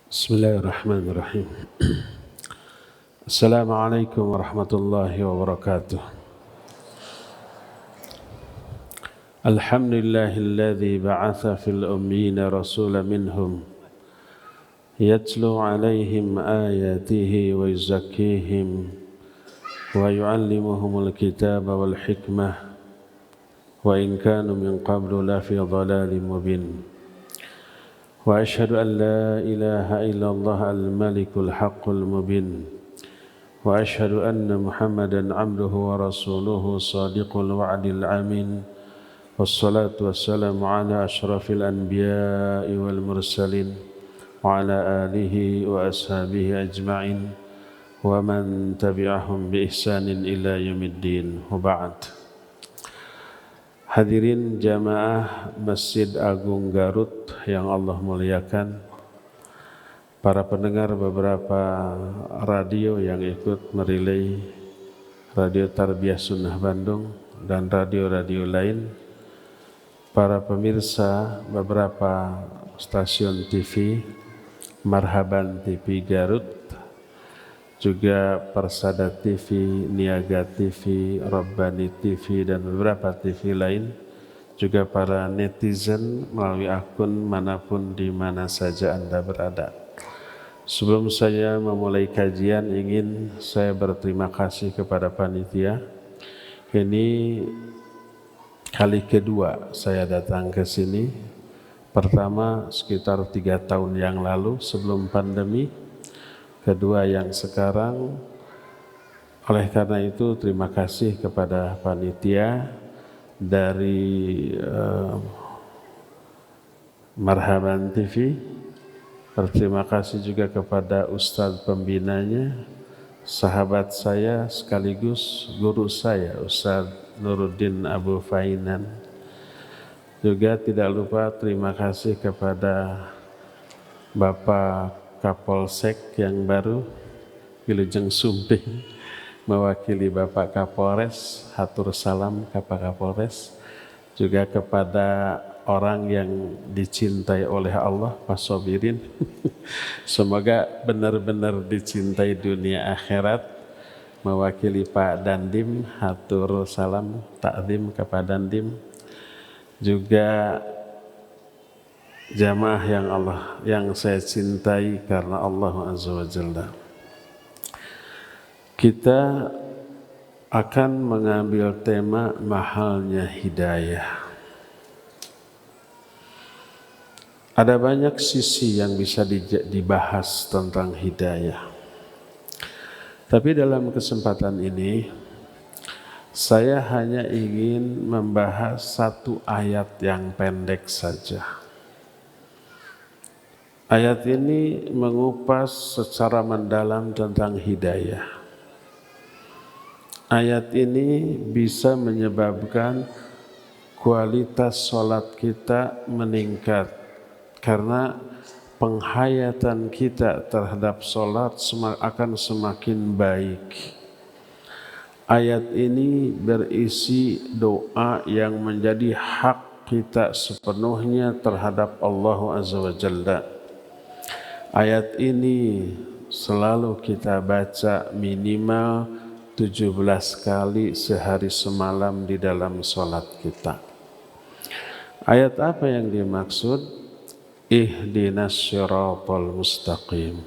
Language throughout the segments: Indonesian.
Bismillahirrahmanirrahim. Assalamualaikum warahmatullahi wabarakatuh. Alhamdulillahilladzi ba'atha fil ummiyina rasulan minhum yatlu alaihim ayatihi wa yuzakkihim wa yu'allimuhumul kitaba wal hikmah wa in kanu min qablu lafi dhalalin mubin. وأشهد أن لا إله إلا الله الملك الحق المبين وأشهد أن محمدا عبده ورسوله صادق الوعد الأمين والصلاة والسلام على أشرف الأنبياء والمرسلين وعلى آله وأصحابه أجمعين ومن تبعهم بإحسان إلى يوم الدين وبعد. Hadirin jamaah Masjid Agung Garut yang Allah muliakan, para pendengar beberapa radio yang ikut merilai, Radio Tarbiyah Sunnah Bandung dan radio-radio lain, para pemirsa beberapa stasiun TV, Marhaban TV Garut, juga Persada TV, Niaga TV, Rabbani TV, dan beberapa TV lain, juga para netizen melalui akun manapun di mana saja Anda berada. Sebelum saya memulai kajian, ingin saya berterima kasih kepada panitia. Ini kali kedua saya datang ke sini. Pertama sekitar 3 tahun yang lalu sebelum pandemi. Kedua yang sekarang. Oleh karena itu terima kasih kepada panitia dari Marhaban TV. Berterima kasih juga kepada Ustadz pembinanya, sahabat saya sekaligus guru saya, Ustadz Nuruddin Abu Fainan. Juga tidak lupa terima kasih kepada Bapak Kapolsek yang baru, Wilujeng Sumping, mewakili Bapak Kapolres, hatur salam Bapak Kapolres. Juga kepada orang yang dicintai oleh Allah, Pak Sobirin. Semoga benar-benar dicintai dunia akhirat, mewakili Pak Dandim, hatur salam takzim kepada Dandim. Juga jamaah yang saya cintai karena Allah Azza wa Jalla. Kita akan mengambil tema mahalnya hidayah. Ada banyak sisi yang bisa dibahas tentang hidayah. Tapi dalam kesempatan ini saya hanya ingin membahas satu ayat yang pendek saja. Ayat ini mengupas secara mendalam tentang hidayah. Ayat ini bisa menyebabkan kualitas sholat kita meningkat karena penghayatan kita terhadap sholat akan semakin baik. Ayat ini berisi doa yang menjadi hak kita sepenuhnya terhadap Allah Azza wa Jalla. Ayat ini selalu kita baca minimal 17 kali sehari semalam di dalam sholat kita. Ayat apa yang dimaksud? Ihdinas syiratal mustaqim.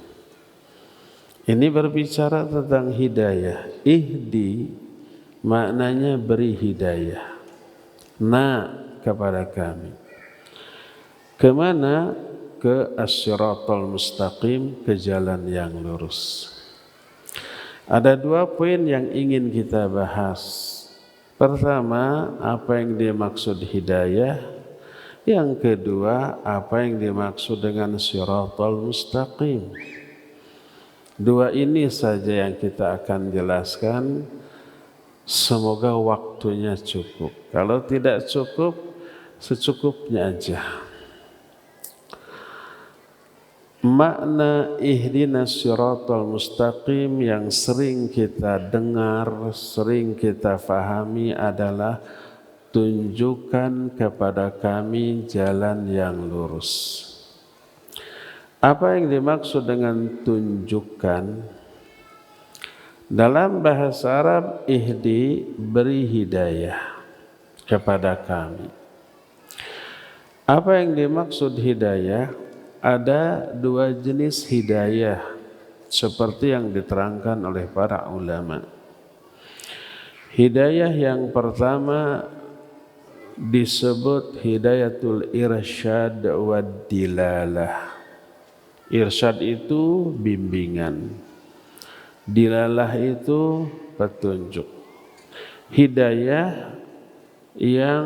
Ini berbicara tentang hidayah. Ihdi maknanya beri hidayah. Kepada kami. Kemana? Ke as-syiratal mustaqim, ke jalan yang lurus. Ada 2 poin yang ingin kita bahas. Pertama, apa yang dimaksud hidayah. Yang kedua, apa yang dimaksud dengan syiratal mustaqim. 2 ini saja yang kita akan jelaskan. Semoga waktunya cukup. Kalau tidak cukup, secukupnya aja. Makna ihdinas syiratal mustaqim yang sering kita dengar, sering kita fahami adalah tunjukkan kepada kami jalan yang lurus. Apa yang dimaksud dengan tunjukkan? Dalam bahasa Arab, ihdi, beri hidayah kepada kami. Apa yang dimaksud hidayah? Ada dua jenis hidayah seperti yang diterangkan oleh para ulama. Hidayah yang pertama disebut hidayatul irsyad wad dilalah. Irsyad itu bimbingan, dilalah itu petunjuk. Hidayah yang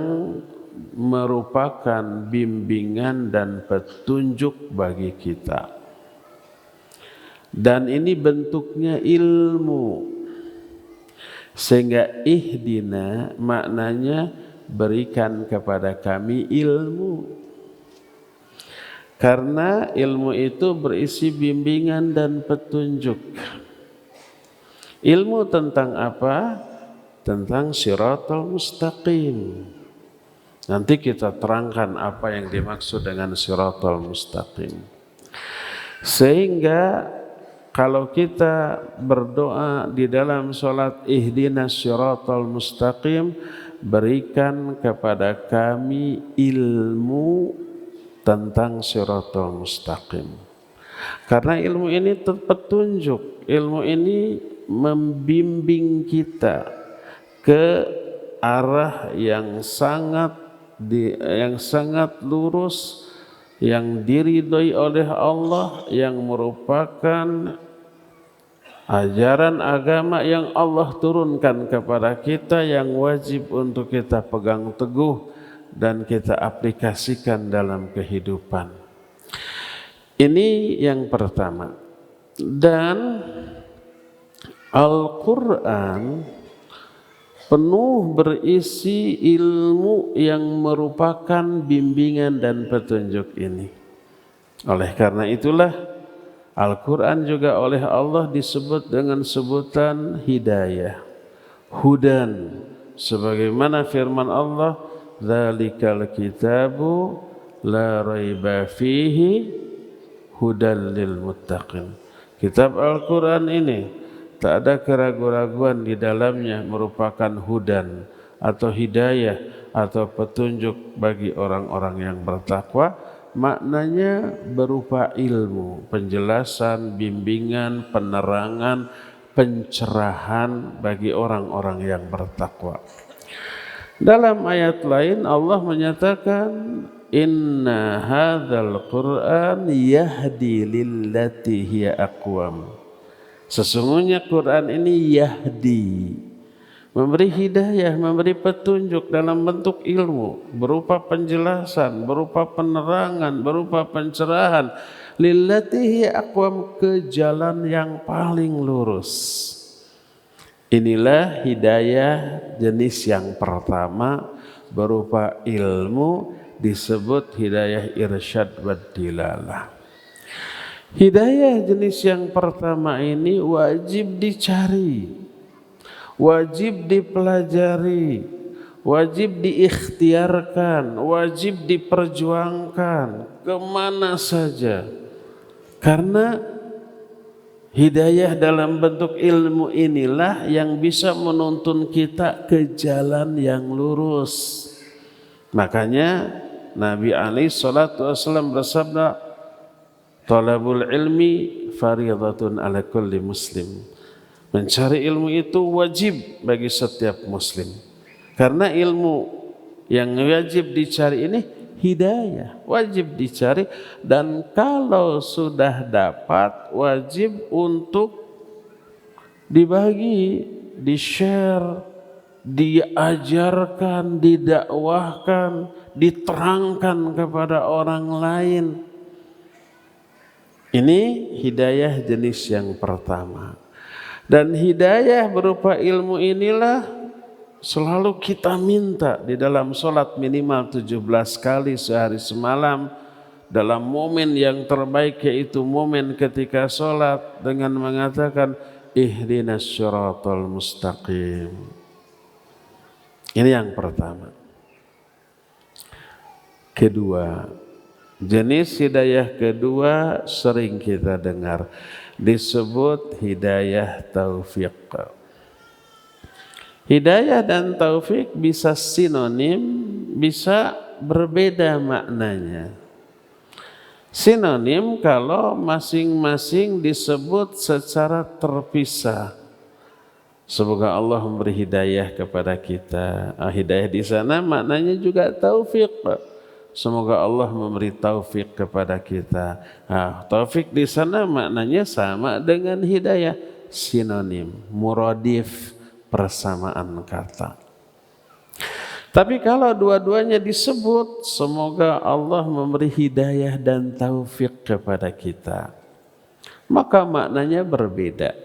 merupakan bimbingan dan petunjuk bagi kita. Dan ini bentuknya ilmu. Sehingga ihdina maknanya berikan kepada kami ilmu. Karena ilmu itu berisi bimbingan dan petunjuk. Ilmu tentang apa? Tentang Shiratal Mustaqim. Nanti kita terangkan apa yang dimaksud dengan Shiratal Mustaqim. Sehingga kalau kita berdoa di dalam sholat ihdinas Shiratal Mustaqim, berikan kepada kami ilmu tentang Shiratal Mustaqim. Karena ilmu ini petunjuk, ilmu ini membimbing kita ke arah yang sangat lurus, yang diridhoi oleh Allah, yang merupakan ajaran agama yang Allah turunkan kepada kita, yang wajib untuk kita pegang teguh dan kita aplikasikan dalam kehidupan. Ini yang pertama. Dan Al-Quran penuh berisi ilmu yang merupakan bimbingan dan petunjuk ini. Oleh karena itulah Al-Quran juga oleh Allah disebut dengan sebutan hidayah, hudan, sebagaimana firman Allah, dzalikal kitabu la raiba fihi hudan lil muttaqin. Kitab Al-Quran ini tak ada keraguan-raguan di dalamnya, merupakan hudan atau hidayah atau petunjuk bagi orang-orang yang bertakwa. Maknanya berupa ilmu, penjelasan, bimbingan, penerangan, pencerahan bagi orang-orang yang bertakwa. Dalam ayat lain Allah menyatakan, inna hadzal Qur'an yahdi lillati hiya aqwam. Sesungguhnya Quran ini yahdi, memberi hidayah, memberi petunjuk dalam bentuk ilmu, berupa penjelasan, berupa penerangan, berupa pencerahan, lillatihi aqwam, ke jalan yang paling lurus. Inilah hidayah jenis yang pertama, berupa ilmu, disebut hidayah irsyad wad dilalah. Hidayah jenis yang pertama ini wajib dicari, wajib dipelajari, wajib diikhtiarkan, wajib diperjuangkan kemana saja. Karena hidayah dalam bentuk ilmu inilah yang bisa menuntun kita ke jalan yang lurus. Makanya Nabi alaihi salatu wasallam bersabda, talabul ilmi fariyadatun ala kulli muslim. Mencari ilmu itu wajib bagi setiap muslim. Karena ilmu yang wajib dicari ini hidayah, wajib dicari, dan kalau sudah dapat wajib untuk dibagi, di-share, diajarkan, didakwahkan, diterangkan kepada orang lain. Ini hidayah jenis yang pertama. Dan hidayah berupa ilmu inilah selalu kita minta di dalam sholat minimal 17 kali sehari semalam, dalam momen yang terbaik yaitu momen ketika sholat, dengan mengatakan ihdinas syiratal mustaqim. Ini yang pertama. Kedua, Jenis hidayah kedua sering kita dengar, disebut hidayah taufik. Hidayah dan taufik bisa sinonim, bisa berbeda maknanya. Sinonim kalau masing-masing disebut secara terpisah. Semoga Allah memberi hidayah kepada kita. Hidayah di sana maknanya juga taufik. Semoga Allah memberi taufik kepada kita. Taufik di sana maknanya sama dengan hidayah, sinonim, muradif, persamaan kata. Tapi kalau dua-duanya disebut, semoga Allah memberi hidayah dan taufik kepada kita, maka maknanya berbeda.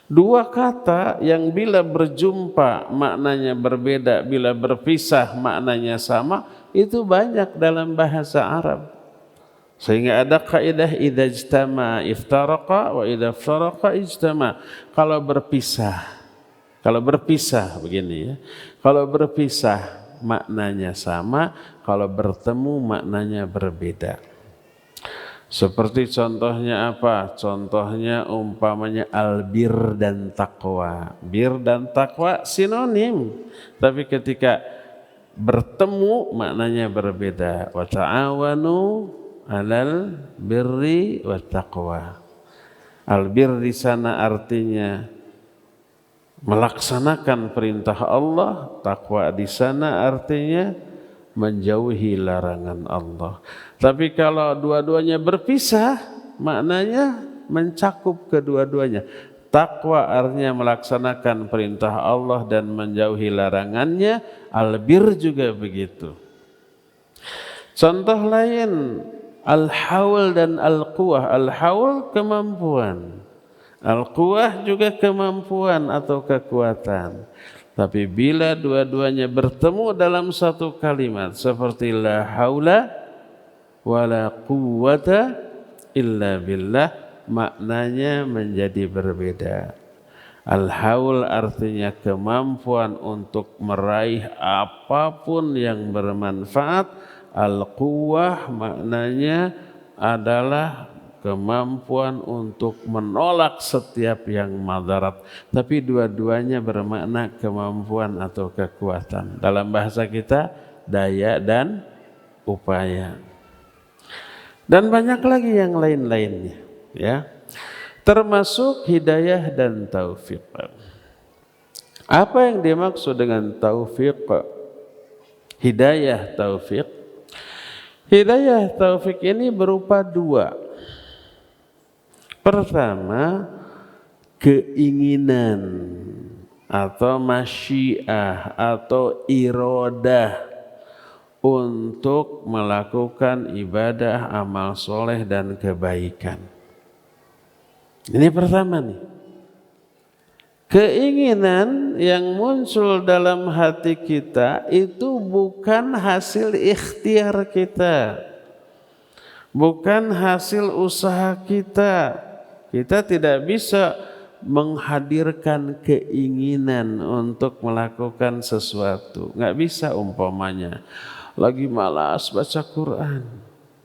Dua kata yang bila berjumpa maknanya berbeda, bila berpisah maknanya sama, itu banyak dalam bahasa Arab. Sehingga ada kaidah idza ijtama iftaraqa wa idza iftaraqa ijtama. Kalau berpisah begini ya. Kalau berpisah maknanya sama, kalau bertemu maknanya berbeda. Seperti contohnya apa? Contohnya umpamanya albir dan taqwa. Bir dan taqwa sinonim, tapi ketika bertemu maknanya berbeda. Wa ta'awanu 'alal birri wat taqwa. Albir di sana artinya melaksanakan perintah Allah, takwa di sana artinya menjauhi larangan Allah. Tapi kalau dua-duanya berpisah, maknanya mencakup kedua-duanya. Takwa artinya melaksanakan perintah Allah dan menjauhi larangannya, albir juga begitu. Contoh lain, al-haul dan al-quwah. Al-haul kemampuan, al-quwah juga kemampuan atau kekuatan. Tapi bila dua-duanya bertemu dalam satu kalimat seperti la haula wala quwwata illa billah, maknanya menjadi berbeda. Al-haul artinya kemampuan untuk meraih apapun yang bermanfaat. Al-quwwah maknanya adalah kemampuan untuk menolak setiap yang madarat. Tapi dua-duanya bermakna kemampuan atau kekuatan. Dalam bahasa kita, daya dan upaya. Dan banyak lagi yang lain-lainnya, ya. Termasuk hidayah dan taufik. Apa yang dimaksud dengan taufik? Hidayah taufik. Hidayah taufik ini berupa dua. Pertama, keinginan atau masyiah atau iradah untuk melakukan ibadah, amal soleh dan kebaikan. Ini pertama nih. Keinginan yang muncul dalam hati kita itu bukan hasil ikhtiar kita, bukan hasil usaha kita. Kita tidak bisa menghadirkan keinginan untuk melakukan sesuatu. Nggak bisa. Umpamanya lagi malas baca Quran,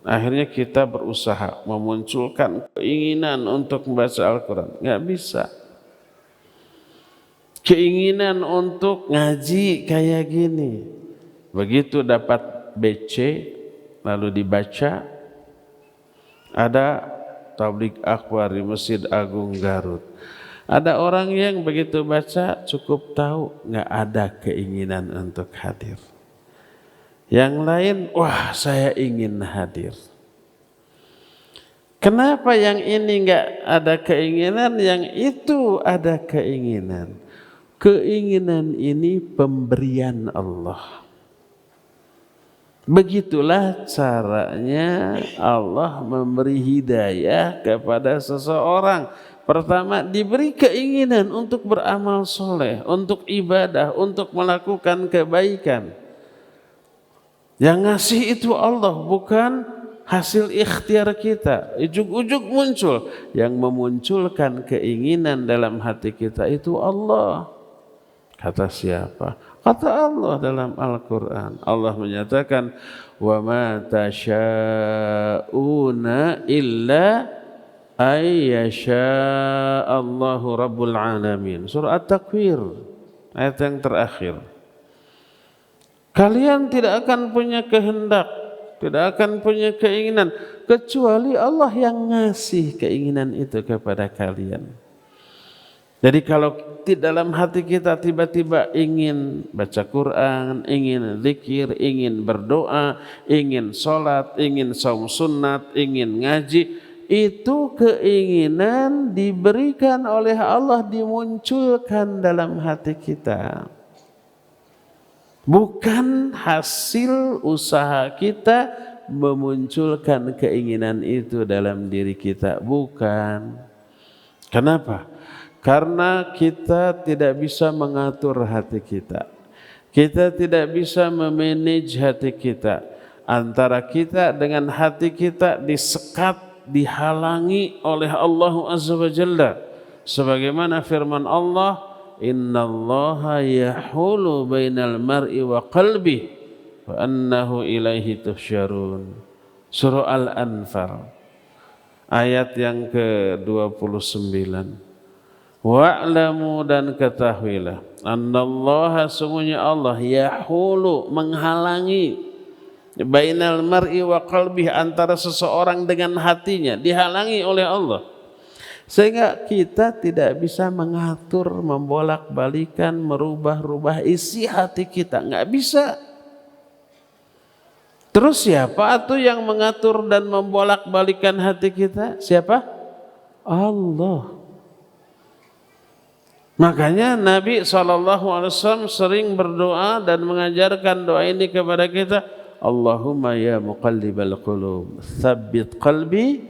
akhirnya kita berusaha memunculkan keinginan untuk membaca Al-Quran. Nggak bisa. Keinginan untuk ngaji kayak gini, begitu dapat BC lalu dibaca. Ada tabligh akbar di Masjid Agung Garut, ada orang yang begitu baca cukup tahu, nggak ada keinginan untuk hadir. Yang lain, wah saya ingin hadir. Kenapa yang ini nggak ada keinginan, yang itu ada keinginan? Keinginan ini pemberian Allah. Begitulah caranya Allah memberi hidayah kepada seseorang. Pertama, diberi keinginan untuk beramal soleh, untuk ibadah, untuk melakukan kebaikan. Yang ngasih itu Allah, bukan hasil ikhtiar kita. Ujug-ujug muncul. Yang memunculkan keinginan dalam hati kita itu Allah. Kata siapa? Kata Allah dalam Al-Quran. Allah menyatakan, wa ma tasha'una illa ayyasha Allahu Rabbul Alamin. Surah At-Takwir, ayat yang terakhir. Kalian tidak akan punya kehendak, tidak akan punya keinginan, kecuali Allah yang ngasih keinginan itu kepada kalian. Jadi kalau di dalam hati kita tiba-tiba ingin baca Quran, ingin zikir, ingin berdoa, ingin sholat, ingin saum sunat, ingin ngaji, itu keinginan diberikan oleh Allah, dimunculkan dalam hati kita. Bukan hasil usaha kita memunculkan keinginan itu dalam diri kita, bukan. Kenapa? Karena kita tidak bisa mengatur hati kita. Kita tidak bisa memanage hati kita. Antara kita dengan hati kita disekat, dihalangi oleh Allah Azza wa Jalla. Sebagaimana firman Allah, innallaha yahulu bainal mar'i wa qalbihi wa annahu ilaihi tuhsyarun. Surah Al-Anfal ayat yang ke-29. Wa'lamu, dan ketahuilah, annallaha, sungguhnya Allah, yahulu, menghalangi, bainal mar'i wa qalbihi, antara seseorang dengan hatinya, dihalangi oleh Allah. Sehingga kita tidak bisa mengatur, membolak-balikan, merubah-rubah isi hati kita, nggak bisa. Terus siapa tuh yang mengatur dan membolak-balikan hati kita? Siapa? Allah. Makanya Nabi SAW sering berdoa dan mengajarkan doa ini kepada kita. Allahumma ya muqallibal qulub, tsabbit qalbi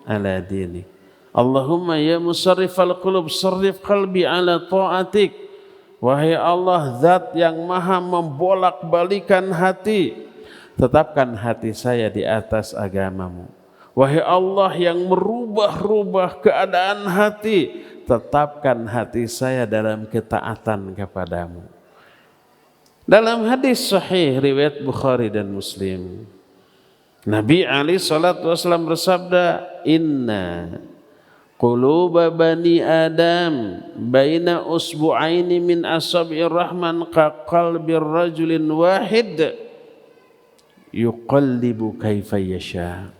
ala dinik. Allahumma ya musarrifal qulub, sarrif qalbi ala ta'atik. Wahai Allah, zat yang maha membolak-balikan hati, tetapkan hati saya di atas agamamu. Wahai Allah yang merubah-rubah keadaan hati, tetapkan hati saya dalam ketaatan kepadamu. Dalam hadis sahih riwayat Bukhari dan Muslim, Nabi alaihi salatu wasallam bersabda, inna quluba bani Adam baina usbu'aini min asabi'ir rahman ka qalbir rajulin wahid yuqallibu kaifa yasha.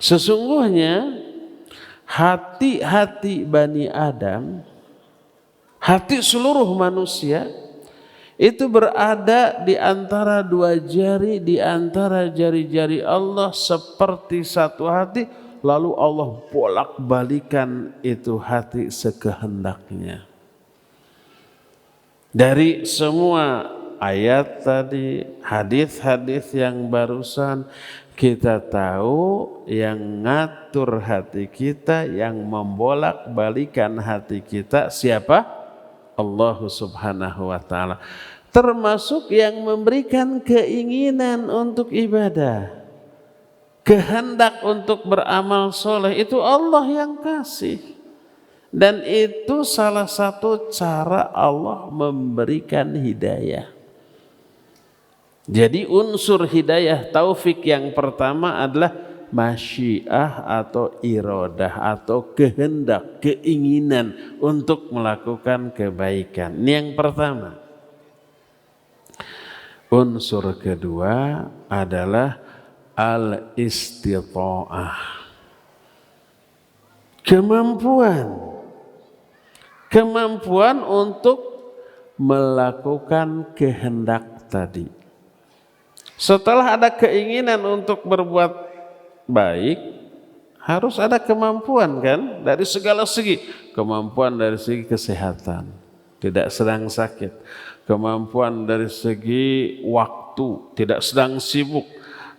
Sesungguhnya hati-hati Bani Adam, hati seluruh manusia, itu berada di antara dua jari, di antara jari-jari Allah seperti satu hati, lalu Allah bolak-balikan itu hati sekehendaknya. Dari semua ayat tadi, hadis-hadis yang barusan, kita tahu yang ngatur hati kita, yang membolak-balikan hati kita siapa? Allah Subhanahu wa ta'ala. Termasuk yang memberikan keinginan untuk ibadah, kehendak untuk beramal soleh, itu Allah yang kasih. Dan itu salah satu cara Allah memberikan hidayah. Jadi unsur hidayah taufik yang pertama adalah masyiah atau iradah atau kehendak, keinginan untuk melakukan kebaikan. Ini yang pertama. Unsur kedua adalah al-istitha'ah. Kemampuan untuk melakukan kehendak tadi. Setelah ada keinginan untuk berbuat baik, harus ada kemampuan kan, dari segala segi. Kemampuan dari segi kesehatan, tidak sedang sakit. Kemampuan dari segi waktu, tidak sedang sibuk.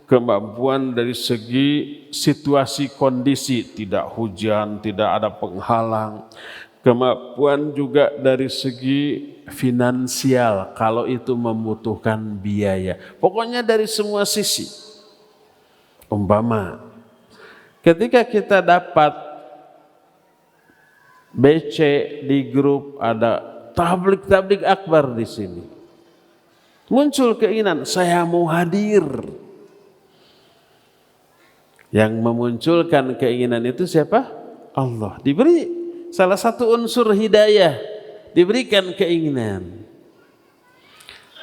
Kemampuan dari segi situasi kondisi, tidak hujan, tidak ada penghalang. Kemampuan juga dari segi finansial, kalau itu membutuhkan biaya. Pokoknya dari semua sisi. Umpama, ketika kita dapat BC di grup ada tablik akbar di sini. Muncul keinginan, saya mau hadir. Yang memunculkan keinginan itu siapa? Allah. Diberi salah satu unsur hidayah, diberikan keinginan.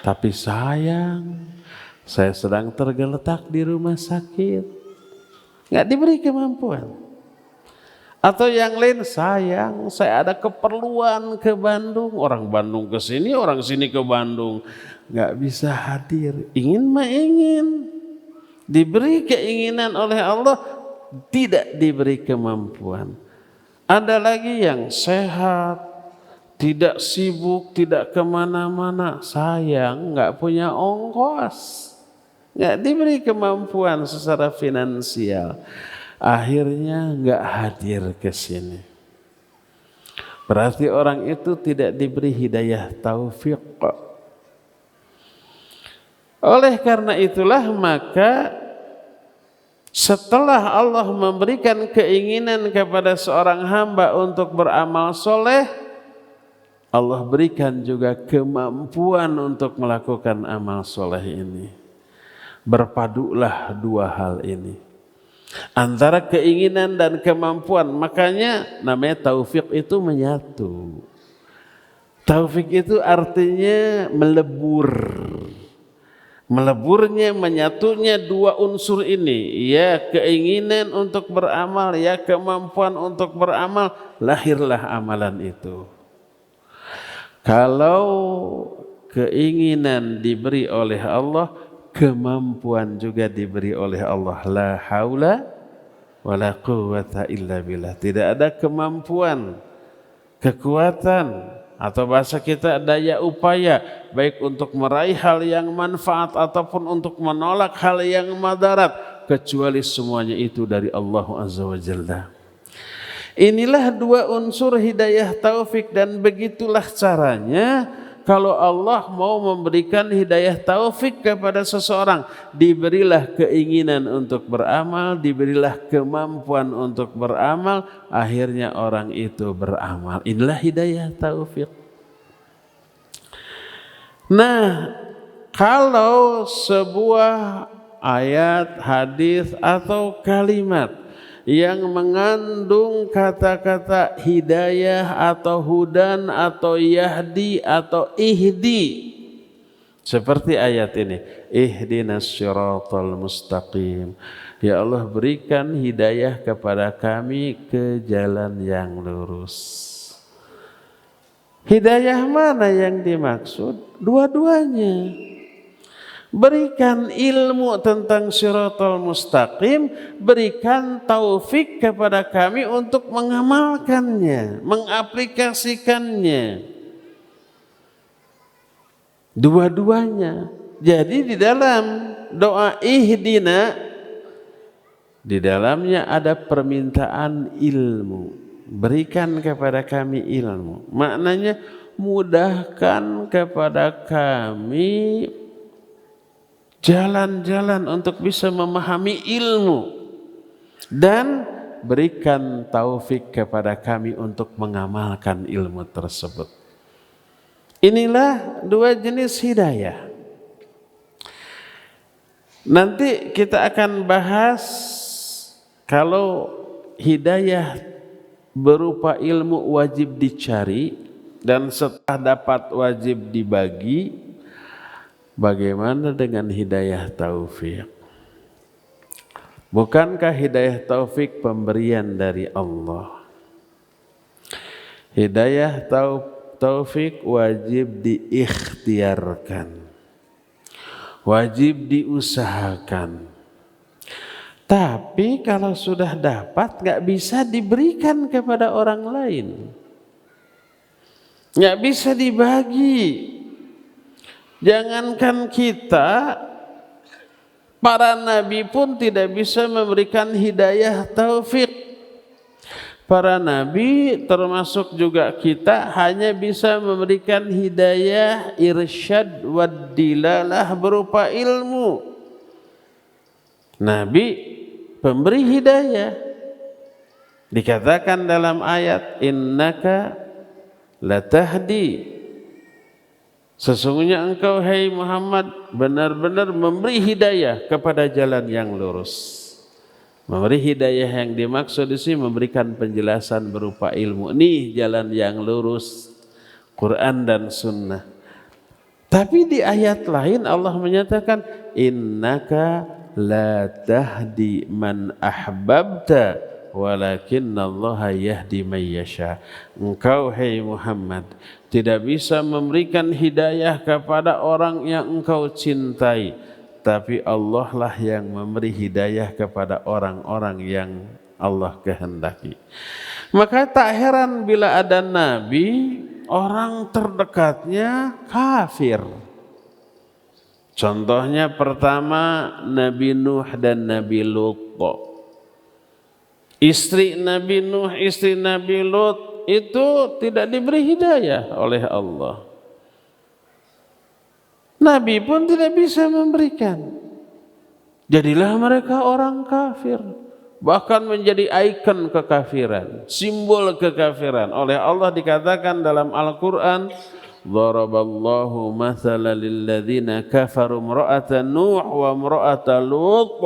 Tapi sayang, saya sedang tergeletak di rumah sakit, nggak diberi kemampuan. Atau yang lain, sayang, saya ada keperluan ke Bandung, orang Bandung ke sini, orang sini ke Bandung, nggak bisa hadir. Ingin mah ingin, diberi keinginan oleh Allah, tidak diberi kemampuan. Ada lagi yang sehat, tidak sibuk, tidak kemana-mana, sayang, nggak punya ongkos, nggak diberi kemampuan secara finansial, akhirnya nggak hadir ke sini. Berarti orang itu tidak diberi hidayah taufik. Oleh karena itulah maka setelah Allah memberikan keinginan kepada seorang hamba untuk beramal soleh, Allah berikan juga kemampuan untuk melakukan amal soleh ini. Berpadulah dua hal ini, antara keinginan dan kemampuan. Makanya namanya taufik itu menyatu. Taufik itu artinya melebur. Meleburnya, menyatunya dua unsur ini, ya keinginan untuk beramal, ya kemampuan untuk beramal, lahirlah amalan itu. Kalau keinginan diberi oleh Allah, kemampuan juga diberi oleh Allah. La haula wala quwwata illa billah. Tidak ada kemampuan, kekuatan, atau bahasa kita daya upaya, baik untuk meraih hal yang manfaat ataupun untuk menolak hal yang madarat, kecuali semuanya itu dari Allah Azza wa Jalla. Inilah dua unsur hidayah taufik, dan begitulah caranya kalau Allah mau memberikan hidayah taufik kepada seseorang, diberilah keinginan untuk beramal, diberilah kemampuan untuk beramal, akhirnya orang itu beramal. Inilah hidayah taufik. Nah, kalau sebuah ayat, hadis atau kalimat yang mengandung kata-kata hidayah atau hudan atau yahdi atau ihdi, seperti ayat ini, ihdinas syiratal mustaqim, ya Allah berikan hidayah kepada kami ke jalan yang lurus. Hidayah mana yang dimaksud? Dua-duanya. Berikan ilmu tentang syiratal mustaqim, berikan taufik kepada kami untuk mengamalkannya, mengaplikasikannya. Dua-duanya. Jadi di dalam doa ihdina, di dalamnya ada permintaan ilmu. Berikan kepada kami ilmu. Maknanya mudahkan kepada kami jalan-jalan untuk bisa memahami ilmu, dan berikan taufik kepada kami untuk mengamalkan ilmu tersebut. Inilah dua jenis hidayah. Nanti kita akan bahas kalau hidayah berupa ilmu wajib dicari, dan setelah dapat wajib dibagi. Bagaimana dengan hidayah taufik? Bukankah hidayah taufik pemberian dari Allah? Hidayah taufik wajib diikhtiarkan, wajib diusahakan. Tapi kalau sudah dapat, gak bisa diberikan kepada orang lain, gak bisa dibagi. Jangankan kita, para nabi pun tidak bisa memberikan hidayah taufik. Para nabi termasuk juga kita hanya bisa memberikan hidayah irsyad wad dilalah berupa ilmu. Nabi pemberi hidayah. Dikatakan dalam ayat innaka latahdi Sesungguhnya engkau, hai Muhammad, benar-benar memberi hidayah kepada jalan yang lurus. Memberi hidayah yang dimaksud di sini memberikan penjelasan berupa ilmu. Nih jalan yang lurus, Quran dan Sunnah. Tapi di ayat lain Allah menyatakan, innaka la tahdi man ahbabta walakinnallaha yahdi man yasha. Engkau, hai Muhammad, tidak bisa memberikan hidayah kepada orang yang engkau cintai, tapi Allah lah yang memberi hidayah kepada orang-orang yang Allah kehendaki. Maka tak heran bila ada nabi, orang terdekatnya kafir. Contohnya pertama Nabi Nuh dan Nabi Lut. Istri Nabi Nuh, istri Nabi Lut itu tidak diberi hidayah oleh Allah. Nabi pun tidak bisa memberikan. Jadilah mereka orang kafir. Bahkan menjadi ikon kekafiran, simbol kekafiran. Oleh Allah dikatakan dalam Al-Quran, Daraballahu mathalan lilladzina kafaru imra'ata Nuh wa imra'ata Lut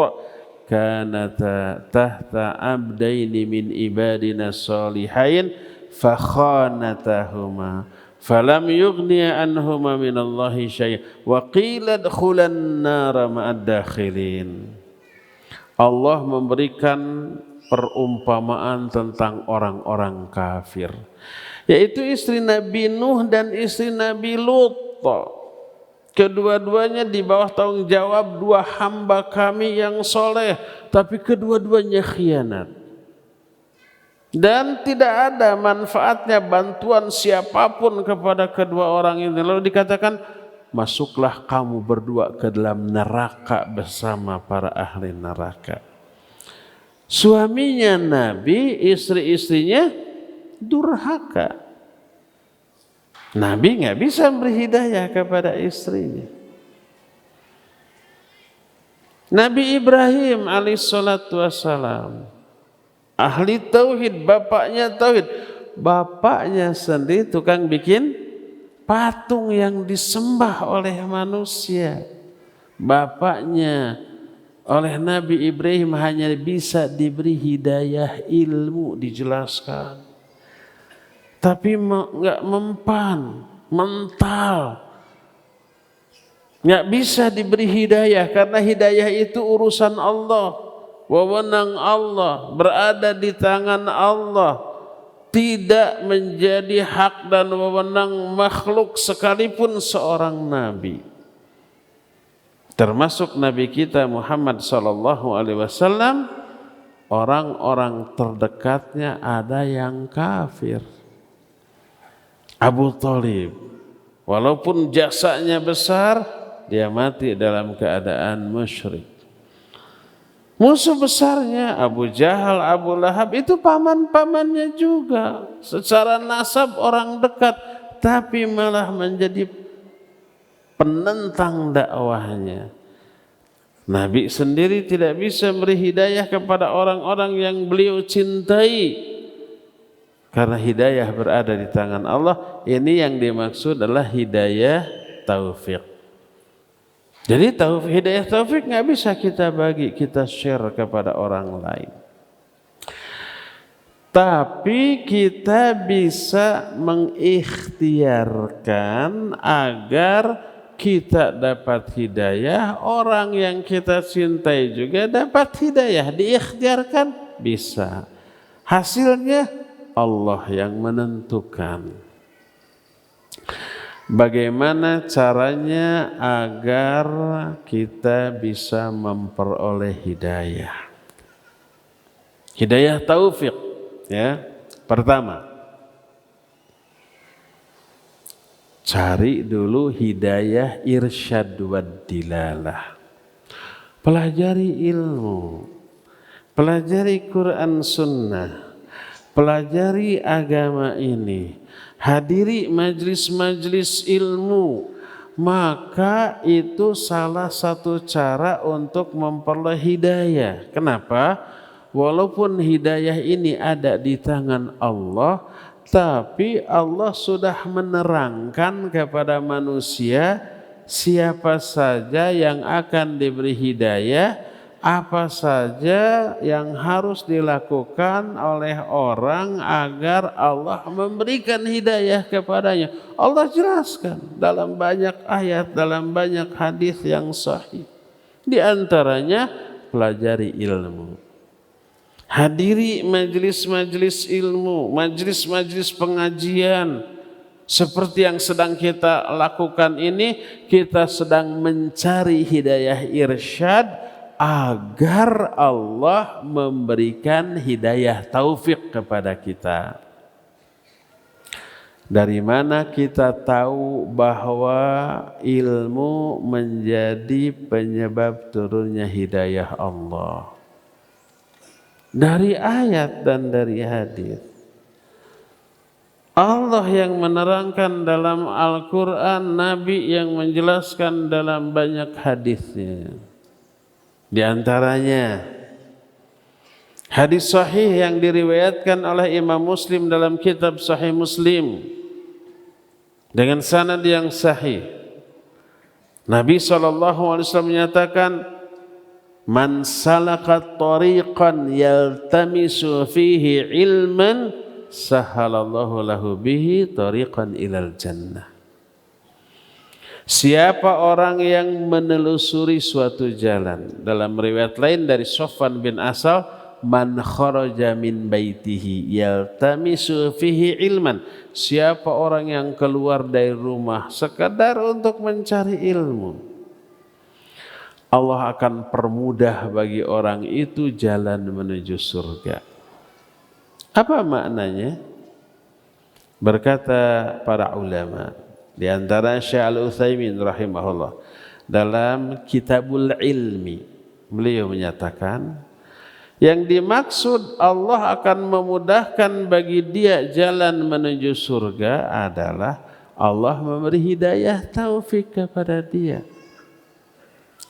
kanata tahta abdaini min ibadina shalihain fakhanatahuma falam yughniya anhuma minallahi syai'an wa qila adkhulan nara ma'ad dakhilin. Allah memberikan perumpamaan tentang orang-orang kafir, yaitu istri Nabi Nuh dan istri Nabi Lut. Kedua-duanya di bawah tanggung jawab dua hamba kami yang soleh, tapi kedua-duanya khianat. Dan tidak ada manfaatnya bantuan siapapun kepada kedua orang ini. Lalu dikatakan, masuklah kamu berdua ke dalam neraka bersama para ahli neraka. Suaminya Nabi, istri-istrinya durhaka. Nabi nggak bisa beri hidayah kepada istrinya. Nabi Ibrahim alaihissalatu wassalam, ahli tauhid, bapaknya tauhid. Bapaknya sendiri tukang bikin patung yang disembah oleh manusia. Bapaknya oleh Nabi Ibrahim hanya bisa diberi hidayah ilmu, dijelaskan. Tapi enggak mempan, mental. Enggak bisa diberi hidayah karena hidayah itu urusan Allah. Wewenang Allah, berada di tangan Allah. Tidak menjadi hak dan wewenang makhluk sekalipun seorang nabi. Termasuk Nabi kita Muhammad sallallahu alaihi wasallam, orang-orang terdekatnya ada yang kafir. Abu Thalib, walaupun jasanya besar, dia mati dalam keadaan musyrik. Musuh besarnya Abu Jahal, Abu Lahab itu paman-pamannya juga, secara nasab orang dekat, tapi malah menjadi penentang dakwahnya. Nabi sendiri tidak bisa beri hidayah kepada orang-orang yang beliau cintai, karena hidayah berada di tangan Allah. Ini yang dimaksud adalah hidayah taufik. Jadi hidayah taufik nggak bisa kita bagi, kita share kepada orang lain. Tapi kita bisa mengikhtiarkan agar kita dapat hidayah, orang yang kita cintai juga dapat hidayah. Diikhtiarkan bisa. Hasilnya Allah yang menentukan. Bagaimana caranya agar kita bisa memperoleh hidayah? Hidayah taufik, ya. Pertama, cari dulu hidayah irsyad wad dilalah. Pelajari ilmu, pelajari Quran Sunnah, pelajari agama ini, hadiri majlis-majlis ilmu, maka itu salah satu cara untuk memperoleh hidayah. Kenapa? Walaupun hidayah ini ada di tangan Allah, tapi Allah sudah menerangkan kepada manusia siapa saja yang akan diberi hidayah, apa saja yang harus dilakukan oleh orang agar Allah memberikan hidayah kepadanya. Allah jelaskan dalam banyak ayat, dalam banyak hadis yang sahih. Di antaranya pelajari ilmu. Hadiri majlis-majlis ilmu, majlis-majlis pengajian. Seperti yang sedang kita lakukan ini, kita sedang mencari hidayah irsyad agar Allah memberikan hidayah taufik kepada kita. Dari mana kita tahu bahwa ilmu menjadi penyebab turunnya hidayah Allah? Dari ayat dan dari hadis. Allah yang menerangkan dalam Al-Quran, Nabi yang menjelaskan dalam banyak hadisnya. Di antaranya hadis sahih yang diriwayatkan oleh Imam Muslim dalam kitab Sahih Muslim dengan sanad yang sahih. Nabi SAW menyatakan, man salaka tariqan yaltamisu fihi ilman sahalallahu lahu bihi tariqan ilal jannah. Siapa orang yang menelusuri suatu jalan, dalam riwayat lain dari Sofwan bin Asal, man kharaja min baitihi yaltamisu fihi ilman, siapa orang yang keluar dari rumah sekadar untuk mencari ilmu, Allah akan permudah bagi orang itu jalan menuju surga. Apa maknanya? Berkata para ulama, di antara Syekh Al-Utsaimin rahimahullah dalam Kitabul Ilmi, beliau menyatakan yang dimaksud Allah akan memudahkan bagi dia jalan menuju surga adalah Allah memberi hidayah taufik kepada dia.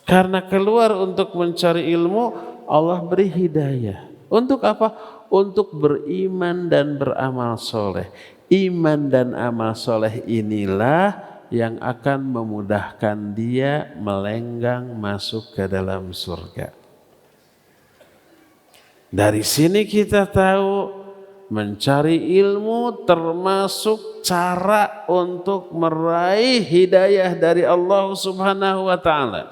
Karena keluar untuk mencari ilmu, Allah beri hidayah. Untuk apa? Untuk beriman dan beramal soleh. Iman dan amal soleh inilah yang akan memudahkan dia melenggang masuk ke dalam surga. Dari sini kita tahu mencari ilmu termasuk cara untuk meraih hidayah dari Allah Subhanahu wa ta'ala.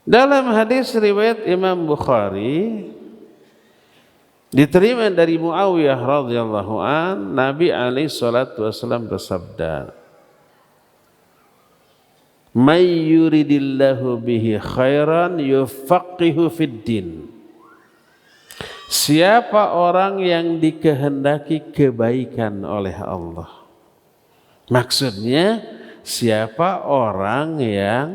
Dalam hadis riwayat Imam Bukhari diterima dari Muawiyah radhiyallahu an, Nabi alaihi salatu wasallam bersabda, "May yuridillahu bihi khairan yufaqihu fid din." Siapa orang yang dikehendaki kebaikan oleh Allah. Maksudnya siapa orang yang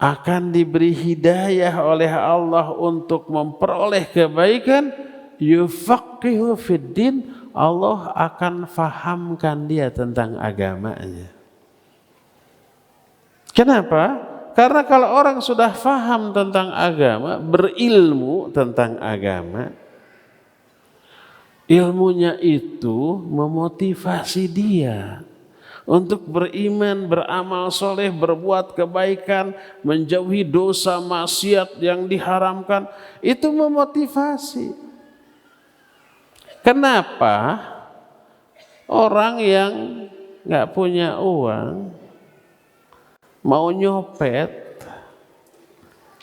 akan diberi hidayah oleh Allah untuk memperoleh kebaikan, yufaqihu fid din, Allah akan fahamkan dia tentang agamanya. Kenapa? Karena kalau orang sudah faham tentang agama, berilmu tentang agama, ilmunya itu memotivasi dia untuk beriman, beramal soleh, berbuat kebaikan, menjauhi dosa maksiat yang diharamkan. Itu memotivasi. Kenapa orang yang nggak punya uang mau nyopet,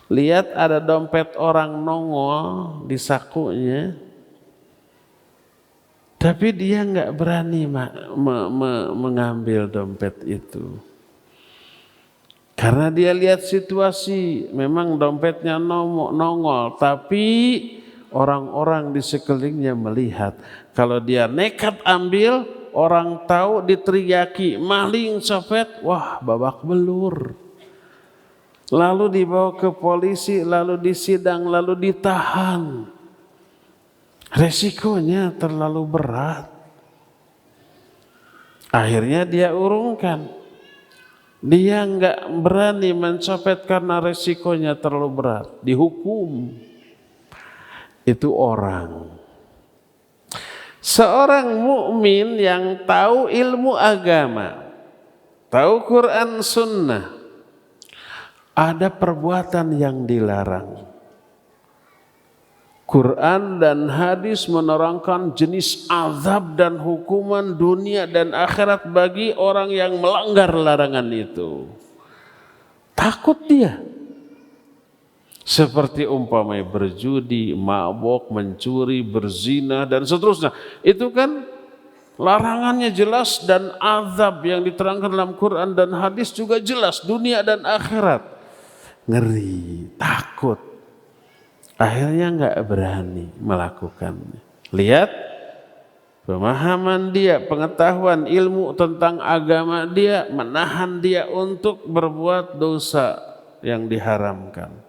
lihat ada dompet orang nongol di sakunya, tapi dia nggak berani mengambil dompet itu. Karena dia lihat situasi, memang dompetnya nongol, tapi orang-orang di sekelilingnya melihat. Kalau dia nekat ambil, orang tahu, diteriaki, maling, copet, wah babak belur. Lalu dibawa ke polisi, lalu disidang, lalu ditahan. Resikonya terlalu berat. Akhirnya dia urungkan. Dia enggak berani mencopet karena resikonya terlalu berat. Dihukum. Itu orang Seorang mukmin yang tahu ilmu agama, tahu Quran Sunnah, ada perbuatan yang dilarang. Quran dan hadis menerangkan jenis azab dan hukuman dunia dan akhirat bagi orang yang melanggar larangan itu. Takut dia. Seperti umpamanya berjudi, mabok, mencuri, berzina dan seterusnya. Itu kan larangannya jelas dan azab yang diterangkan dalam Quran dan hadis juga jelas, dunia dan akhirat. Ngeri, takut. Akhirnya nggak berani melakukannya. Lihat pemahaman dia, pengetahuan ilmu tentang agama dia menahan dia untuk berbuat dosa yang diharamkan.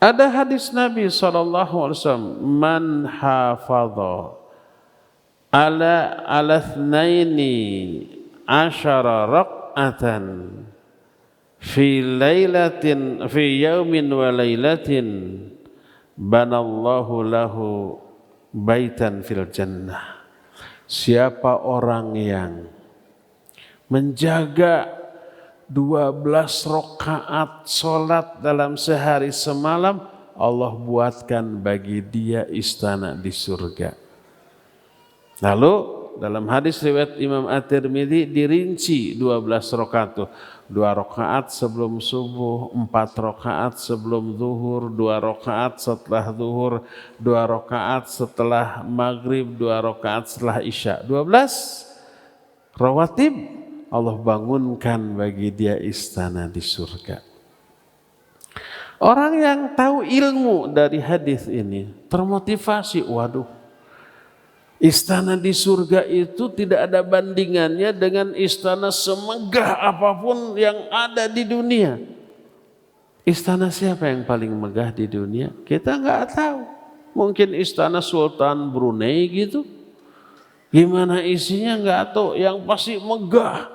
Ada hadis Nabi SAW, man hafadha ala thnaini asyara raq'atan fi lailatin fi yaumin wa lailatin banallahu lahu baitan fil jannah. Siapa orang yang menjaga 12 rakaat salat dalam sehari semalam, Allah buatkan bagi dia istana di surga. Lalu dalam hadis riwayat Imam At-Tirmidzi dirinci 12 rakaat tuh. 2 rakaat sebelum subuh, 4 rakaat sebelum zuhur, 2 rakaat setelah zuhur, 2 rakaat setelah maghrib, 2 rakaat setelah isya. 12 rawatib Allah bangunkan bagi dia istana di surga. Orang yang tahu ilmu dari hadis ini termotivasi, waduh, istana di surga itu tidak ada bandingannya dengan istana semegah apapun yang ada di dunia. Istana siapa yang paling megah di dunia? Kita nggak tahu. Mungkin istana Sultan Brunei gitu. Gimana isinya nggak tahu. Yang pasti megah.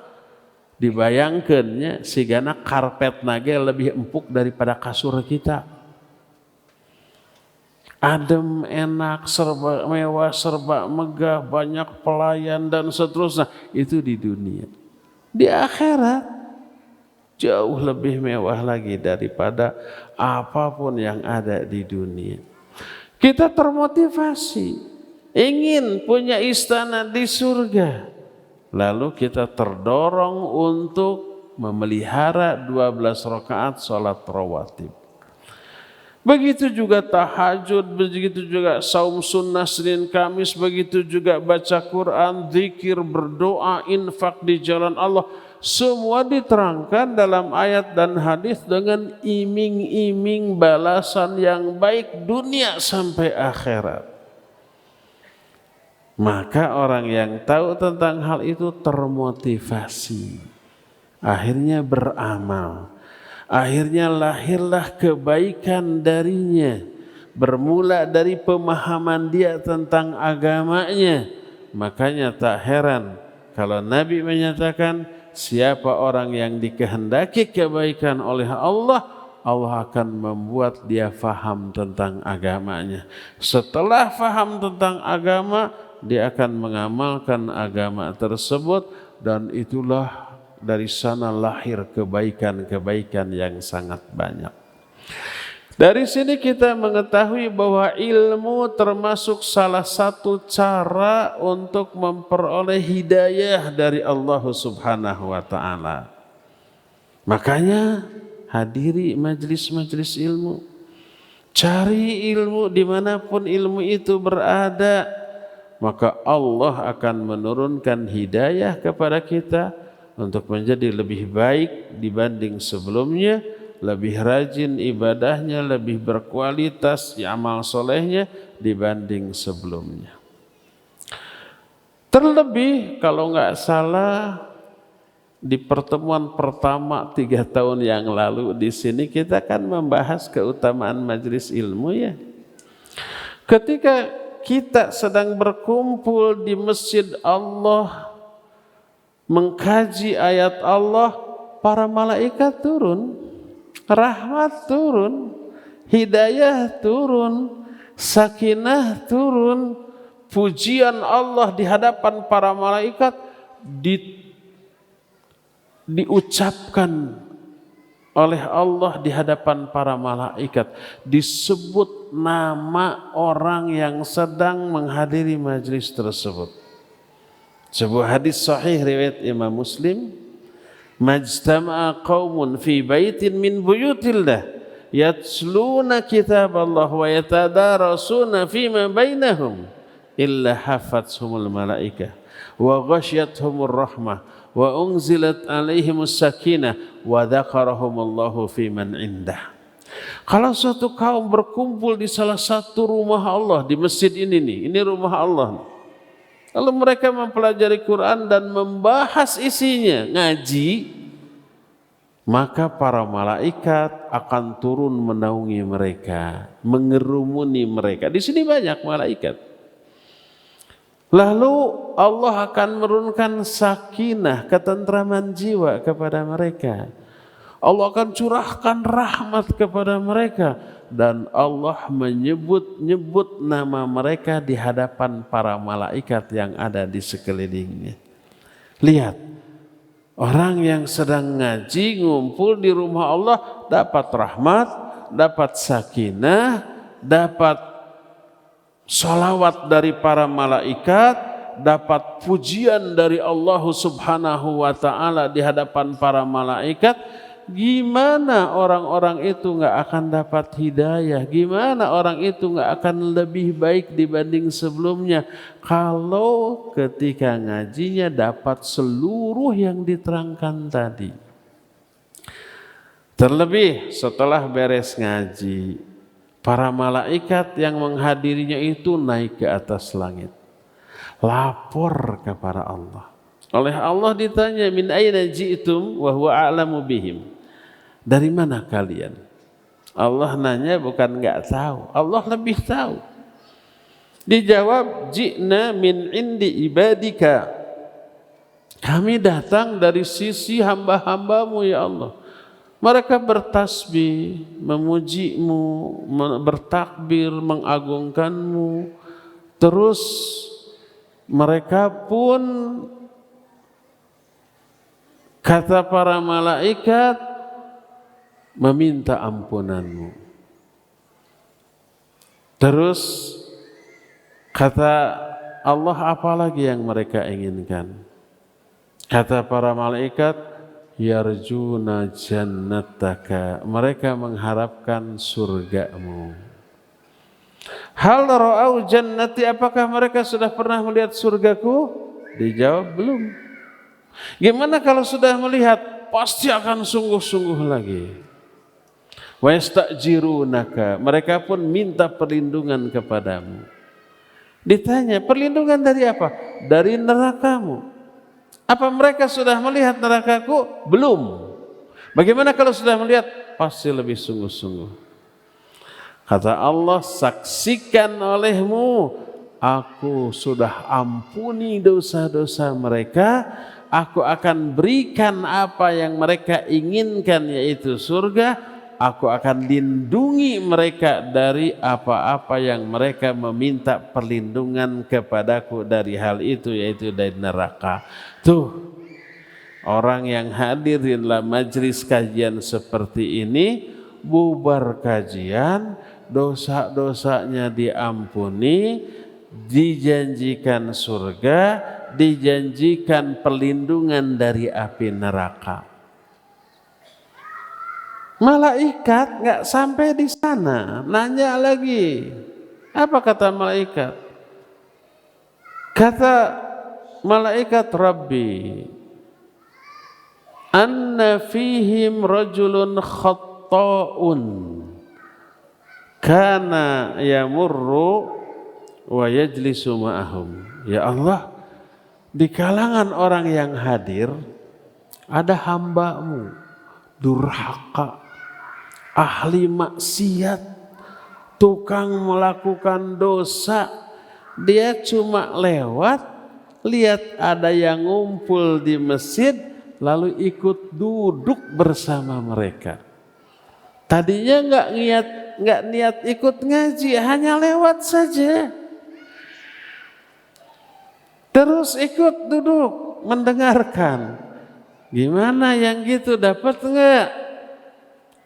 Dibayangkannya sigana karpet nage lebih empuk daripada kasur kita. Adem, enak, serba mewah, serba megah, banyak pelayan dan seterusnya. Itu di dunia. Di akhirat jauh lebih mewah lagi daripada apapun yang ada di dunia. Kita termotivasi ingin punya istana di surga. Lalu kita terdorong untuk memelihara 12 rakaat salat rawatib. Begitu juga tahajud, begitu juga saum sunnah Senin Kamis, begitu juga baca Quran, zikir, berdoa, infak di jalan Allah. Semua diterangkan dalam ayat dan hadis dengan iming-iming balasan yang baik dunia sampai akhirat. Maka orang yang tahu tentang hal itu termotivasi. Akhirnya beramal. Akhirnya lahirlah kebaikan darinya. Bermula dari pemahaman dia tentang agamanya. Makanya tak heran kalau Nabi menyatakan siapa orang yang dikehendaki kebaikan oleh Allah, Allah akan membuat dia faham tentang agamanya. Setelah faham tentang agama, dia akan mengamalkan agama tersebut dan itulah dari sana lahir kebaikan-kebaikan yang sangat banyak. Dari sini kita mengetahui bahwa ilmu termasuk salah satu cara untuk memperoleh hidayah dari Allah Subhanahu wa taala. Makanya hadiri majelis-majelis ilmu. Cari ilmu dimanapun ilmu itu berada. Maka Allah akan menurunkan hidayah kepada kita untuk menjadi lebih baik dibanding sebelumnya, lebih rajin ibadahnya, lebih berkualitas amal solehnya dibanding sebelumnya. Terlebih kalau nggak salah di pertemuan pertama 3 tahun yang lalu di sini kita kan membahas keutamaan majelis ilmu ya. Ketika kita sedang berkumpul di masjid Allah mengkaji ayat Allah, para malaikat turun, rahmat turun, hidayah turun, sakinah turun, pujian Allah di hadapan para malaikat diucapkan oleh Allah di hadapan para malaikat, disebut nama orang yang sedang menghadiri majlis tersebut. Sebuah hadis sahih riwayat Imam Muslim, majtama'a qaumun fi baitin min buyutillah yatluna kitaballah wa yatadarasuna fima bainahum illa hafathumul malaikah wa ghasyiyatuhumur rahmah wa unzilat alaihimus sakinah wa dzakarahumullahu fi man indah. Kalau suatu kaum berkumpul di salah satu rumah Allah, di masjid ini rumah Allah, lalu mereka mempelajari Quran dan membahas isinya, ngaji, maka para malaikat akan turun menaungi mereka, mengerumuni mereka. Di sini banyak malaikat. Lalu Allah akan menurunkan sakinah, ketentraman jiwa kepada mereka. Allah akan curahkan rahmat kepada mereka. Dan Allah menyebut-nyebut nama mereka di hadapan para malaikat yang ada di sekelilingnya. Lihat, orang yang sedang ngaji, ngumpul di rumah Allah, dapat rahmat, dapat sakinah, dapat salawat dari para malaikat, dapat pujian dari Allah Subhanahu wa ta'ala di hadapan para malaikat. Gimana orang-orang itu nggak akan dapat hidayah? Gimana orang itu nggak akan lebih baik dibanding sebelumnya kalau ketika ngajinya dapat seluruh yang diterangkan tadi? Terlebih setelah beres ngaji, para malaikat yang menghadirinya itu naik ke atas langit, lapor kepada Allah. Oleh Allah ditanya, min aina ji'tum wa huwa a'lamu bihim. Dari mana kalian? Allah nanya bukan enggak tahu, Allah lebih tahu. Dijawab, ji'na min indi ibadika. Kami datang dari sisi hamba-hambamu ya Allah. Mereka bertasbih, memujimu, bertakbir, mengagungkanmu. Terus mereka pun, kata para malaikat, meminta ampunanmu. Terus kata Allah, apa lagi yang mereka inginkan? Kata para malaikat, yarjuna jannataka, mereka mengharapkan surgamu. Hal ra'au jannati, apakah mereka sudah pernah melihat surgaku? Dijawab, belum. Gimana kalau sudah melihat? Pasti akan sungguh-sungguh lagi. Wa yastajirunaka, mereka pun minta perlindungan kepadamu. Ditanya, perlindungan dari apa? Dari nerakamu. Apa mereka sudah melihat nerakaku? Belum. Bagaimana kalau sudah melihat? Pasti lebih sungguh-sungguh. Kata Allah, saksikan olehmu, aku sudah ampuni dosa-dosa mereka. Aku akan berikan apa yang mereka inginkan, yaitu surga. Aku akan lindungi mereka dari apa-apa yang mereka meminta perlindungan kepadaku dari hal itu, yaitu dari neraka. Tuh, orang yang hadir di dalam majlis kajian seperti ini, bubar kajian, dosa-dosanya diampuni, dijanjikan surga, dijanjikan perlindungan dari api neraka. Malaikat nggak sampai di sana, nanya lagi. Apa kata malaikat? Kata malaikat, Rabbi, anna fihim rajulun khatta'un kana yamurru wa yajlisu ma'ahum. Ya Allah, di kalangan orang yang hadir ada hamba-Mu durhaka, ahli maksiat, tukang melakukan dosa. Dia cuma lewat, lihat ada yang ngumpul di masjid, lalu ikut duduk bersama mereka. Tadinya nggak niat ikut ngaji, hanya lewat saja. Terus ikut duduk mendengarkan. Gimana yang gitu, dapat enggak?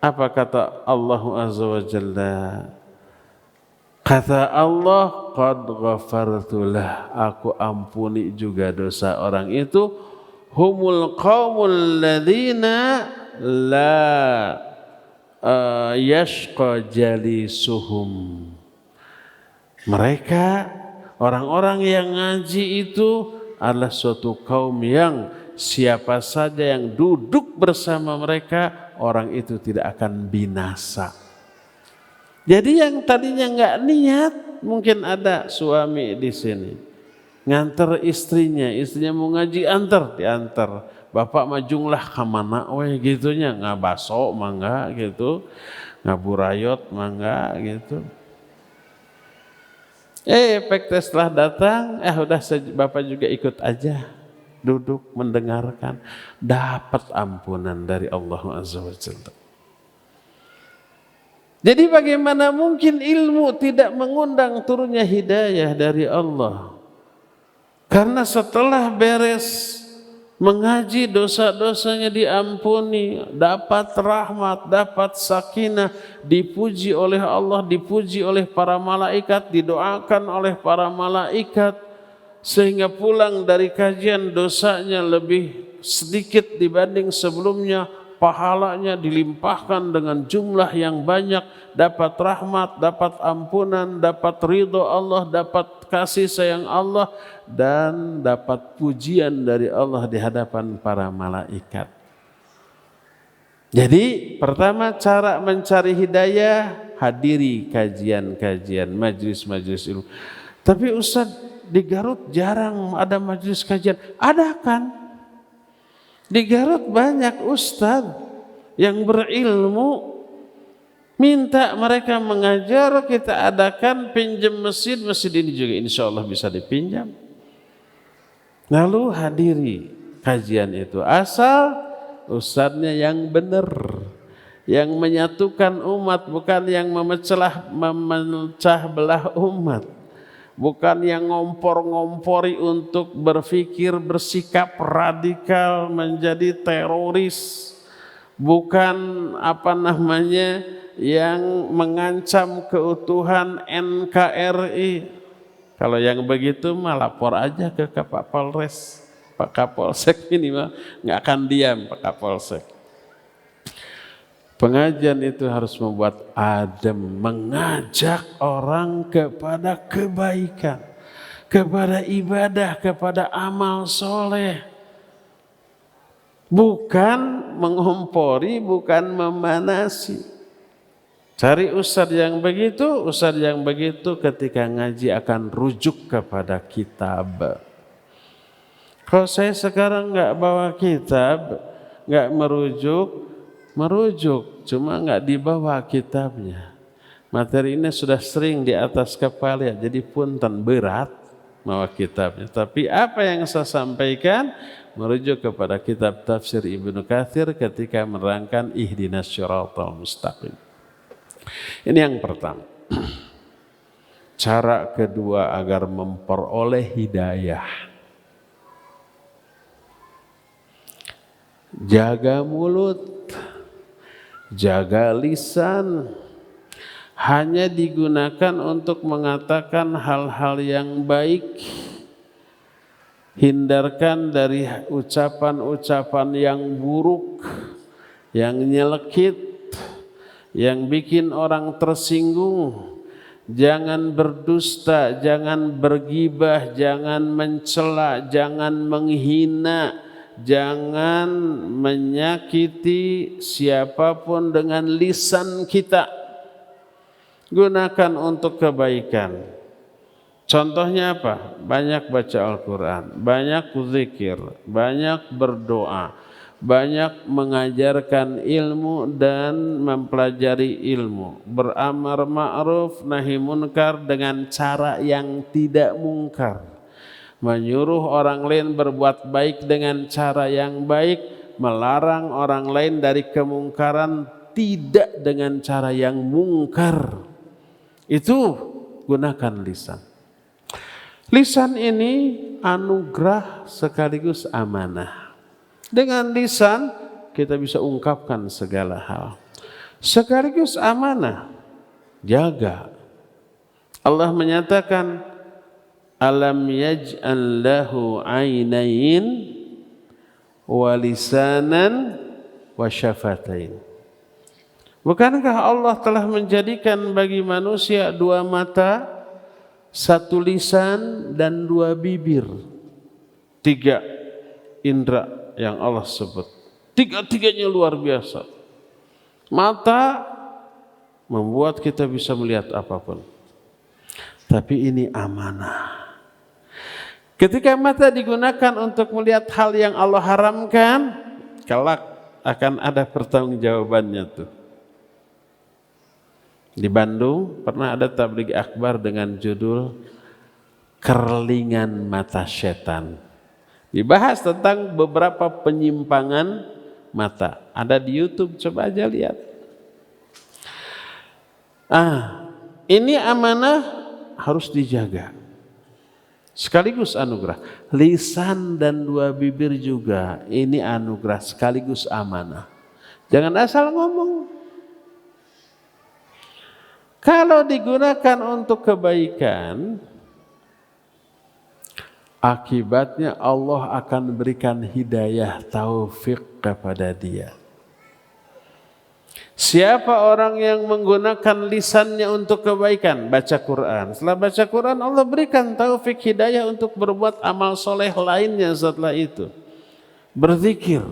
Apa kata Allah Azza wa Jalla? Kata Allah, qad ghafartulah, aku ampuni juga dosa orang itu. Humul qaumul ladzina la yashqa jalisuhum. Mereka orang-orang yang ngaji itu adalah suatu kaum yang siapa saja yang duduk bersama mereka, orang itu tidak akan binasa. Jadi yang tadinya nggak niat, mungkin ada suami di sini nganter istrinya mau ngaji, diantar. Bapak majunglah kemana gitunya, ngabaso mangga gitu, ngaburayot mangga gitu. Setelah datang, udah Bapak juga ikut aja, duduk mendengarkan, dapat ampunan dari Allah Azza wa Jalla. Jadi bagaimana mungkin ilmu tidak mengundang turunnya hidayah dari Allah? Karena setelah beres mengaji, dosa-dosanya diampuni, dapat rahmat, dapat sakinah, dipuji oleh Allah, dipuji oleh para malaikat, didoakan oleh para malaikat, sehingga pulang dari kajian dosanya lebih sedikit dibanding sebelumnya, pahalanya dilimpahkan dengan jumlah yang banyak, dapat rahmat, dapat ampunan, dapat ridho Allah, dapat kasih sayang Allah, dan dapat pujian dari Allah di hadapan para malaikat. Jadi pertama cara mencari hidayah, hadiri kajian-kajian, majlis-majlis ilmu. Tapi Ustaz, di Garut jarang ada majlis kajian. Ada kan? Di Garut banyak ustadz yang berilmu, minta mereka mengajar, kita adakan, pinjam masjid ini juga insya Allah bisa dipinjam. Lalu hadiri kajian itu, asal ustadznya yang benar, yang menyatukan umat, bukan yang memecah belah umat. Bukan yang ngompor-ngompori untuk berpikir, bersikap radikal, menjadi teroris. Bukan yang mengancam keutuhan NKRI. Kalau yang begitu mah lapor aja ke Pak Polres, Pak Kapolsek, minimal nggak akan diam Pak Kapolsek. Pengajian itu harus membuat adem, mengajak orang kepada kebaikan, kepada ibadah, kepada amal soleh. Bukan mengompori, bukan memanasi. Cari ustadz yang begitu ketika ngaji akan rujuk kepada kitab. Kalau saya sekarang nggak bawa kitab, nggak merujuk, cuma nggak dibawa kitabnya. Materi ini sudah sering di atas kepala, jadi punten berat bawa kitabnya. Tapi apa yang saya sampaikan merujuk kepada kitab tafsir Ibnu Katsir ketika menerangkan ihdinas syiratal mustaqim. Ini yang pertama. Cara kedua agar memperoleh hidayah. Jaga mulut, jaga lisan, hanya digunakan untuk mengatakan hal-hal yang baik. Hindarkan dari ucapan-ucapan yang buruk, yang nyelekit, yang bikin orang tersinggung. Jangan berdusta, jangan bergibah, jangan mencela, jangan menghina, jangan menyakiti siapapun dengan lisan kita. Gunakan untuk kebaikan. Contohnya apa? Banyak baca Al-Quran, banyak zikir, banyak berdoa, banyak mengajarkan ilmu dan mempelajari ilmu. Beramar ma'ruf nahi munkar dengan cara yang tidak mungkar. Menyuruh orang lain berbuat baik dengan cara yang baik, melarang orang lain dari kemungkaran tidak dengan cara yang mungkar. Itu gunakan lisan. Lisan ini anugerah sekaligus amanah. Dengan lisan kita bisa ungkapkan segala hal. Sekaligus amanah. Jaga. Allah menyatakan, alam yaj'al lahu ainain wa lisanan wa syafatain. Bukankah Allah telah menjadikan bagi manusia 2 mata, 1 lisan dan 2 bibir. 3 indera yang Allah sebut. 3-tiganya luar biasa. Mata membuat kita bisa melihat apapun. Tapi ini amanah. Ketika mata digunakan untuk melihat hal yang Allah haramkan, kelak akan ada pertanggungjawabannya tuh. Di Bandung pernah ada tabligh akbar dengan judul Kerlingan Mata Setan. Dibahas tentang beberapa penyimpangan mata. Ada di YouTube, coba aja lihat. Ini amanah harus dijaga. Sekaligus anugerah. Lisan dan 2 bibir juga ini anugerah sekaligus amanah. Jangan asal ngomong. Kalau digunakan untuk kebaikan, akibatnya Allah akan berikan hidayah taufik kepada dia. Siapa orang yang menggunakan lisannya untuk kebaikan? Baca Quran. Setelah baca Quran, Allah berikan taufik hidayah untuk berbuat amal soleh lainnya setelah itu. Berzikir,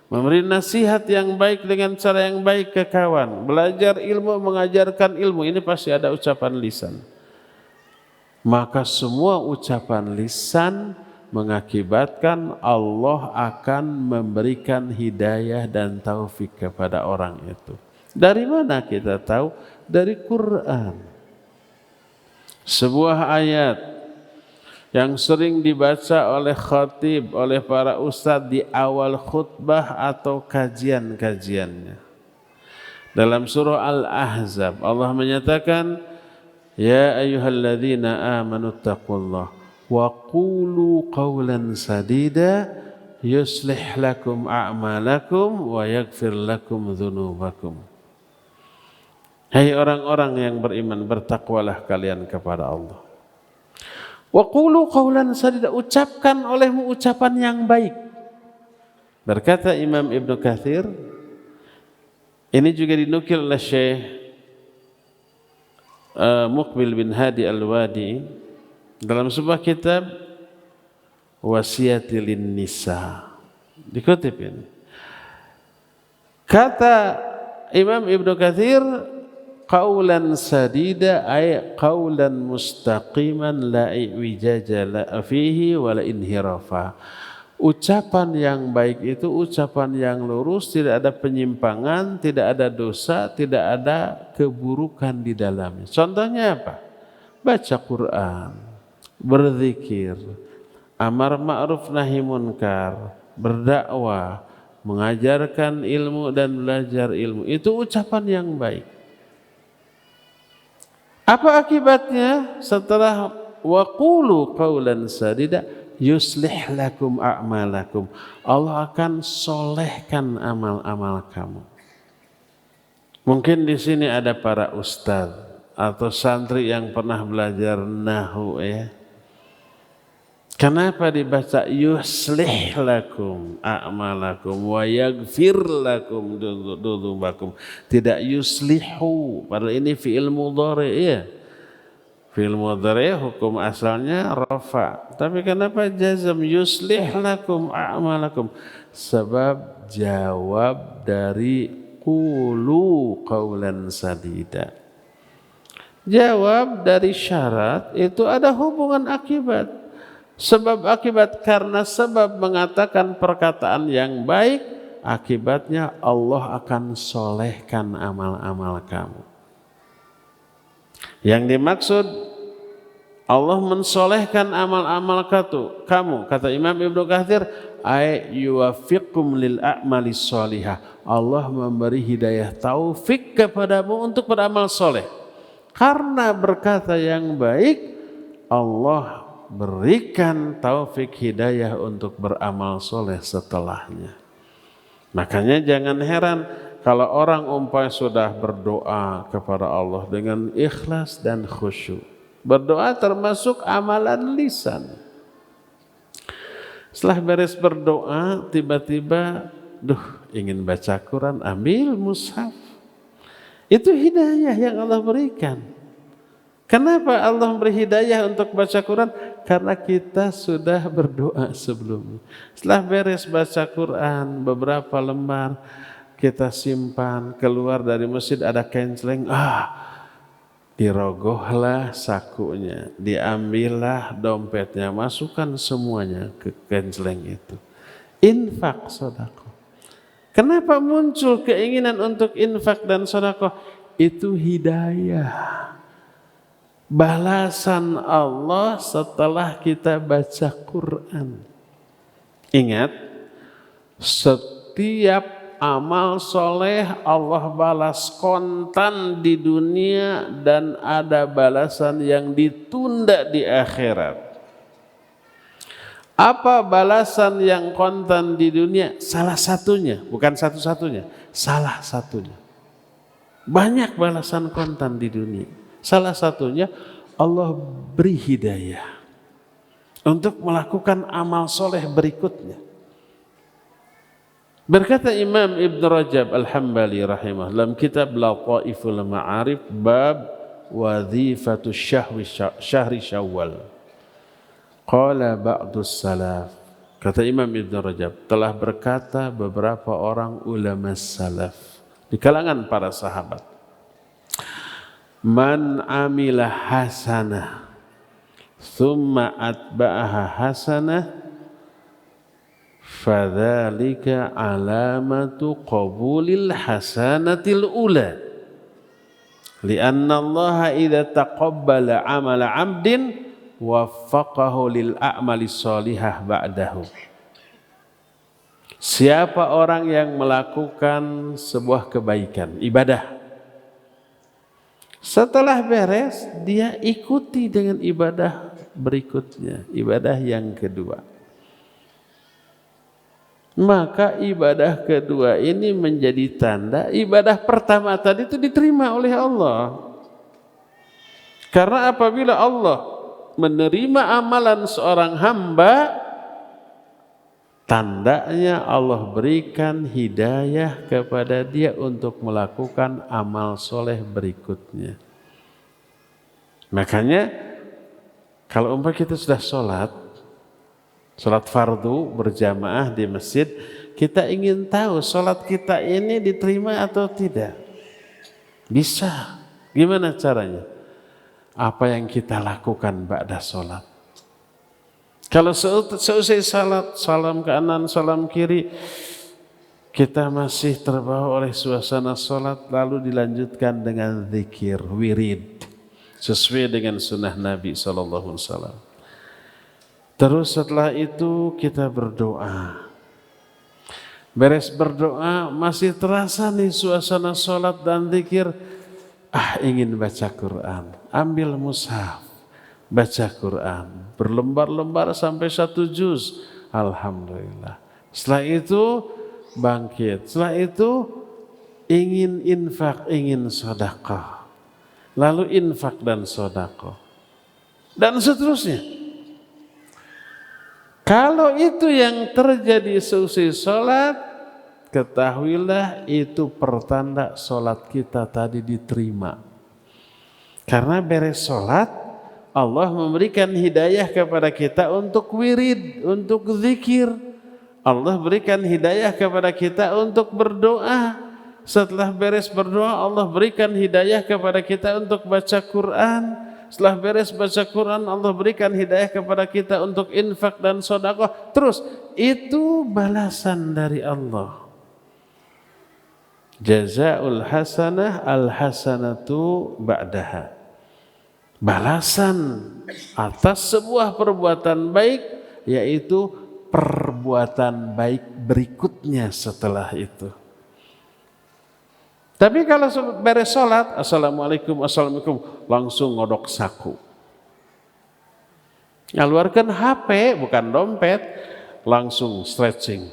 memberi nasihat yang baik dengan cara yang baik ke kawan, belajar ilmu, mengajarkan ilmu. Ini pasti ada ucapan lisan. Maka semua ucapan lisan mengakibatkan Allah akan memberikan hidayah dan taufik kepada orang itu. Dari mana kita tahu? Dari Quran. Sebuah ayat yang sering dibaca oleh khatib, oleh para ustadz di awal khutbah atau kajian-kajiannya. Dalam surah Al-Ahzab Allah menyatakan, ya ayyuhalladzina amanu taqullah wa qulu qawlan sadida yuslih lakum a'malakum wa yaghfir lakum dzunubakum. Hai orang-orang yang beriman, bertakwalah kalian kepada Allah. Wa qulu qawlan sadida, ucapkan olehmu ucapan yang baik. Berkata Imam Ibnu Katsir, ini juga dinukil oleh Syekh Muqbil bin Hadi Al-Wadi dalam sebuah kitab Wasiyatil Nisa. Dikutip ini. Kata Imam Ibnu Katsir, qaulan sadida ay qaulan mustaqiman la iwijaja la fihi wala inhirafa. Ucapan yang baik itu ucapan yang lurus, tidak ada penyimpangan, tidak ada dosa, tidak ada keburukan di dalamnya. Contohnya apa? Baca Quran, berzikir, amar ma'ruf nahi munkar, berdakwah, mengajarkan ilmu dan belajar ilmu. Itu ucapan yang baik. Apa akibatnya setelah waqulu qaulan sadida yuslih lakum a'malakum? Allah akan solehkan amal-amal kamu. Mungkin di sini ada para ustadz atau santri yang pernah belajar nahwu ya. Kenapa dibaca yuslih lakum a'malakum wa yaghfir lakum dzunubakum? Tidak yuslihu, padahal ini fi'il mudhari ya. Fi'il mudhari hukum asalnya rafa. Tapi kenapa jazam yuslih lakum a'malakum? Sebab jawab dari qulu qawlan sadida. Jawab dari syarat itu ada hubungan akibat. Sebab akibat, karena sebab mengatakan perkataan yang baik, akibatnya Allah akan solehkan amal-amal kamu. Yang dimaksud Allah mensolehkan amal-amal kamu, kata Imam Ibnu Katsir, ay yuwaffiqkum lil a'mali sholihah. Allah memberi hidayah taufik kepadamu untuk beramal soleh. Karena berkata yang baik, Allah berikan taufik hidayah untuk beramal soleh setelahnya. Makanya jangan heran kalau orang umpamanya sudah berdoa kepada Allah dengan ikhlas dan khusyuk. Berdoa termasuk amalan lisan. Setelah beres berdoa, tiba-tiba, ingin baca Quran, ambil mushaf. Itu hidayah yang Allah berikan. Kenapa Allah memberi hidayah untuk baca Quran? Karena kita sudah berdoa sebelumnya. Setelah beres baca Quran, beberapa lembar kita simpan, keluar dari masjid ada kenceleng, dirogohlah sakunya, diambillah dompetnya, masukkan semuanya ke kenceleng itu. Infak sedekah. Kenapa muncul keinginan untuk infak dan sedekah? Itu hidayah. Balasan Allah setelah kita baca Quran. Ingat, setiap amal soleh Allah balas kontan di dunia dan ada balasan yang ditunda di akhirat. Apa balasan yang kontan di dunia? Salah satunya, bukan satu-satunya, salah satunya. Banyak balasan kontan di dunia. Salah satunya Allah beri hidayah untuk melakukan amal soleh berikutnya. Berkata Imam Ibn Rajab Al-Hambali rahimah dalam kitab Lataiful Ma'arif bab wadhifatu syahri Syawal. Qala ba'dus salaf. Kata Imam Ibn Rajab, telah berkata beberapa orang ulama salaf di kalangan para sahabat. Man amila hasanah thumma atba'aha hasanah fadzalika alamatu qabulil hasanatil ula lianna Allah idza taqabbala amala 'abdin waffaqahu lil a'mali sholihah ba'dahu. Siapa orang yang melakukan sebuah kebaikan, ibadah, setelah beres dia ikuti dengan ibadah berikutnya, ibadah yang kedua, maka ibadah kedua ini menjadi tanda ibadah pertama tadi itu diterima oleh Allah. Karena apabila Allah menerima amalan seorang hamba, tandanya Allah berikan hidayah kepada dia untuk melakukan amal soleh berikutnya. Makanya kalau umpamanya kita sudah sholat fardu berjamaah di masjid, kita ingin tahu sholat kita ini diterima atau tidak. Bisa. Gimana caranya? Apa yang kita lakukan ba'da sholat? Kalau seusai salat, salam kanan, salam kiri, kita masih terbawa oleh suasana sholat, lalu dilanjutkan dengan zikir, wirid, sesuai dengan sunnah Nabi SAW. Terus setelah itu kita berdoa. Beres berdoa masih terasa nih suasana sholat dan zikir. Ingin baca Quran. Ambil mushaf, baca Quran. Berlembar-lembar sampai 1 juz. Alhamdulillah. Setelah itu bangkit. Setelah itu ingin infak, ingin sedekah. Lalu infak dan sedekah. Dan seterusnya. Kalau itu yang terjadi seusai sholat, ketahuilah itu pertanda sholat kita tadi diterima. Karena beres sholat, Allah memberikan hidayah kepada kita untuk wirid, untuk zikir. Allah berikan hidayah kepada kita untuk berdoa. Setelah beres berdoa, Allah berikan hidayah kepada kita untuk baca Quran. Setelah beres baca Quran, Allah berikan hidayah kepada kita untuk infak dan sedekah. Terus, itu balasan dari Allah. Jazaul hasanah al-hasanatu ba'daha. Balasan atas sebuah perbuatan baik, yaitu perbuatan baik berikutnya setelah itu. Tapi kalau beres sholat, assalamualaikum, assalamualaikum, langsung ngodok saku. Ngeluarkan HP, bukan dompet, langsung stretching,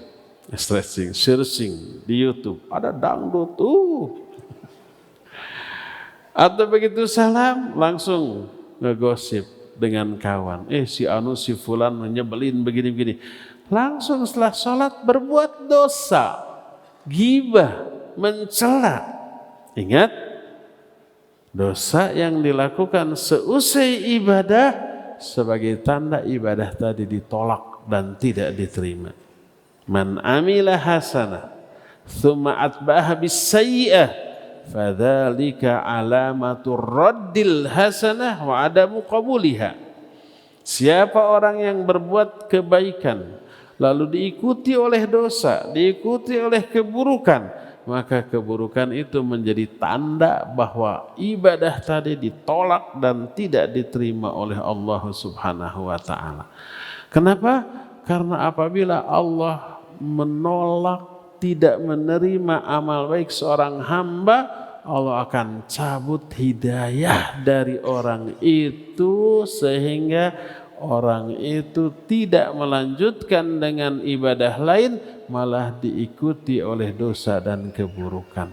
searching di YouTube. Ada dangdut tuh. Atau begitu salam, langsung ngegosip dengan kawan. Si anu si fulan nyebelin begini-begini. Langsung setelah sholat berbuat dosa, ghibah, mencela. Ingat, dosa yang dilakukan seusai ibadah sebagai tanda ibadah tadi ditolak dan tidak diterima. Man amila hasanah thumma atba'aha bis-sayyi'ah fadzalika alamatur raddil hasanah wa adamu qabuliha. Siapa orang yang berbuat kebaikan lalu diikuti oleh dosa, diikuti oleh keburukan, maka keburukan itu menjadi tanda bahwa ibadah tadi ditolak dan tidak diterima oleh Allah Subhanahu wa taala. Kenapa? Karena apabila Allah menolak, tidak menerima amal baik seorang hamba, Allah akan cabut hidayah dari orang itu sehingga orang itu tidak melanjutkan dengan ibadah lain, malah diikuti oleh dosa dan keburukan.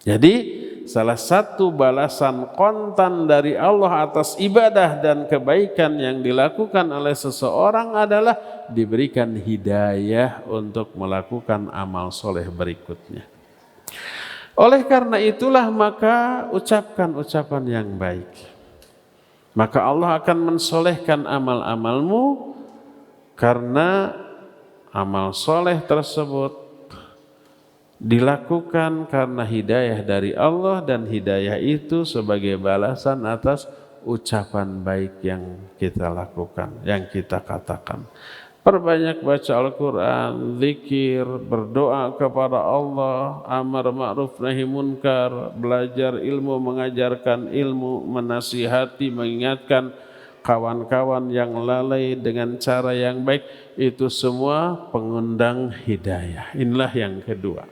Jadi salah satu balasan kontan dari Allah atas ibadah dan kebaikan yang dilakukan oleh seseorang adalah diberikan hidayah untuk melakukan amal soleh berikutnya. Oleh karena itulah maka ucapkan ucapan yang baik. Maka Allah akan mensolehkan amal-amalmu karena amal soleh tersebut dilakukan karena hidayah dari Allah, dan hidayah itu sebagai balasan atas ucapan baik yang kita lakukan, yang kita katakan. Perbanyak baca Al-Quran, zikir, berdoa kepada Allah, amar ma'ruf nahi munkar, belajar ilmu, mengajarkan ilmu, menasihati, mengingatkan kawan-kawan yang lalai dengan cara yang baik. Itu semua pengundang hidayah. Inilah yang kedua.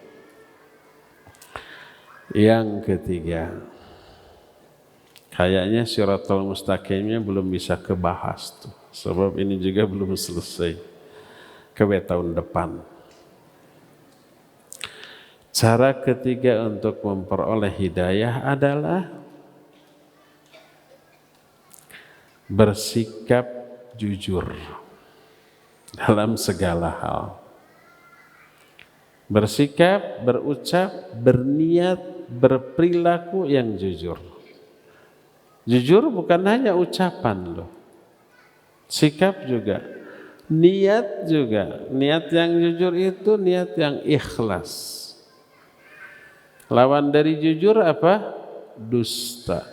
Yang ketiga, kayaknya Shiratal Mustaqimnya belum bisa kebahas tuh. Sebab ini juga belum selesai ke tahun depan. Cara ketiga untuk memperoleh hidayah adalah bersikap jujur dalam segala hal. Bersikap, berucap, berniat, berperilaku yang jujur. Jujur bukan hanya ucapan loh. Sikap juga, niat juga. Niat yang jujur itu niat yang ikhlas. Lawan dari jujur apa? Dusta.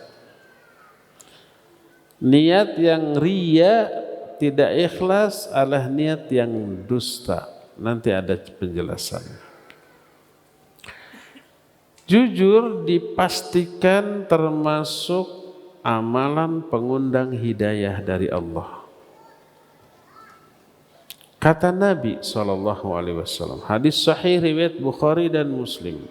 Niat yang riya, tidak ikhlas adalah niat yang dusta. Nanti ada penjelasannya. Jujur dipastikan termasuk amalan pengundang hidayah dari Allah. Kata Nabi SAW, hadis sahih riwayat Bukhari dan Muslim.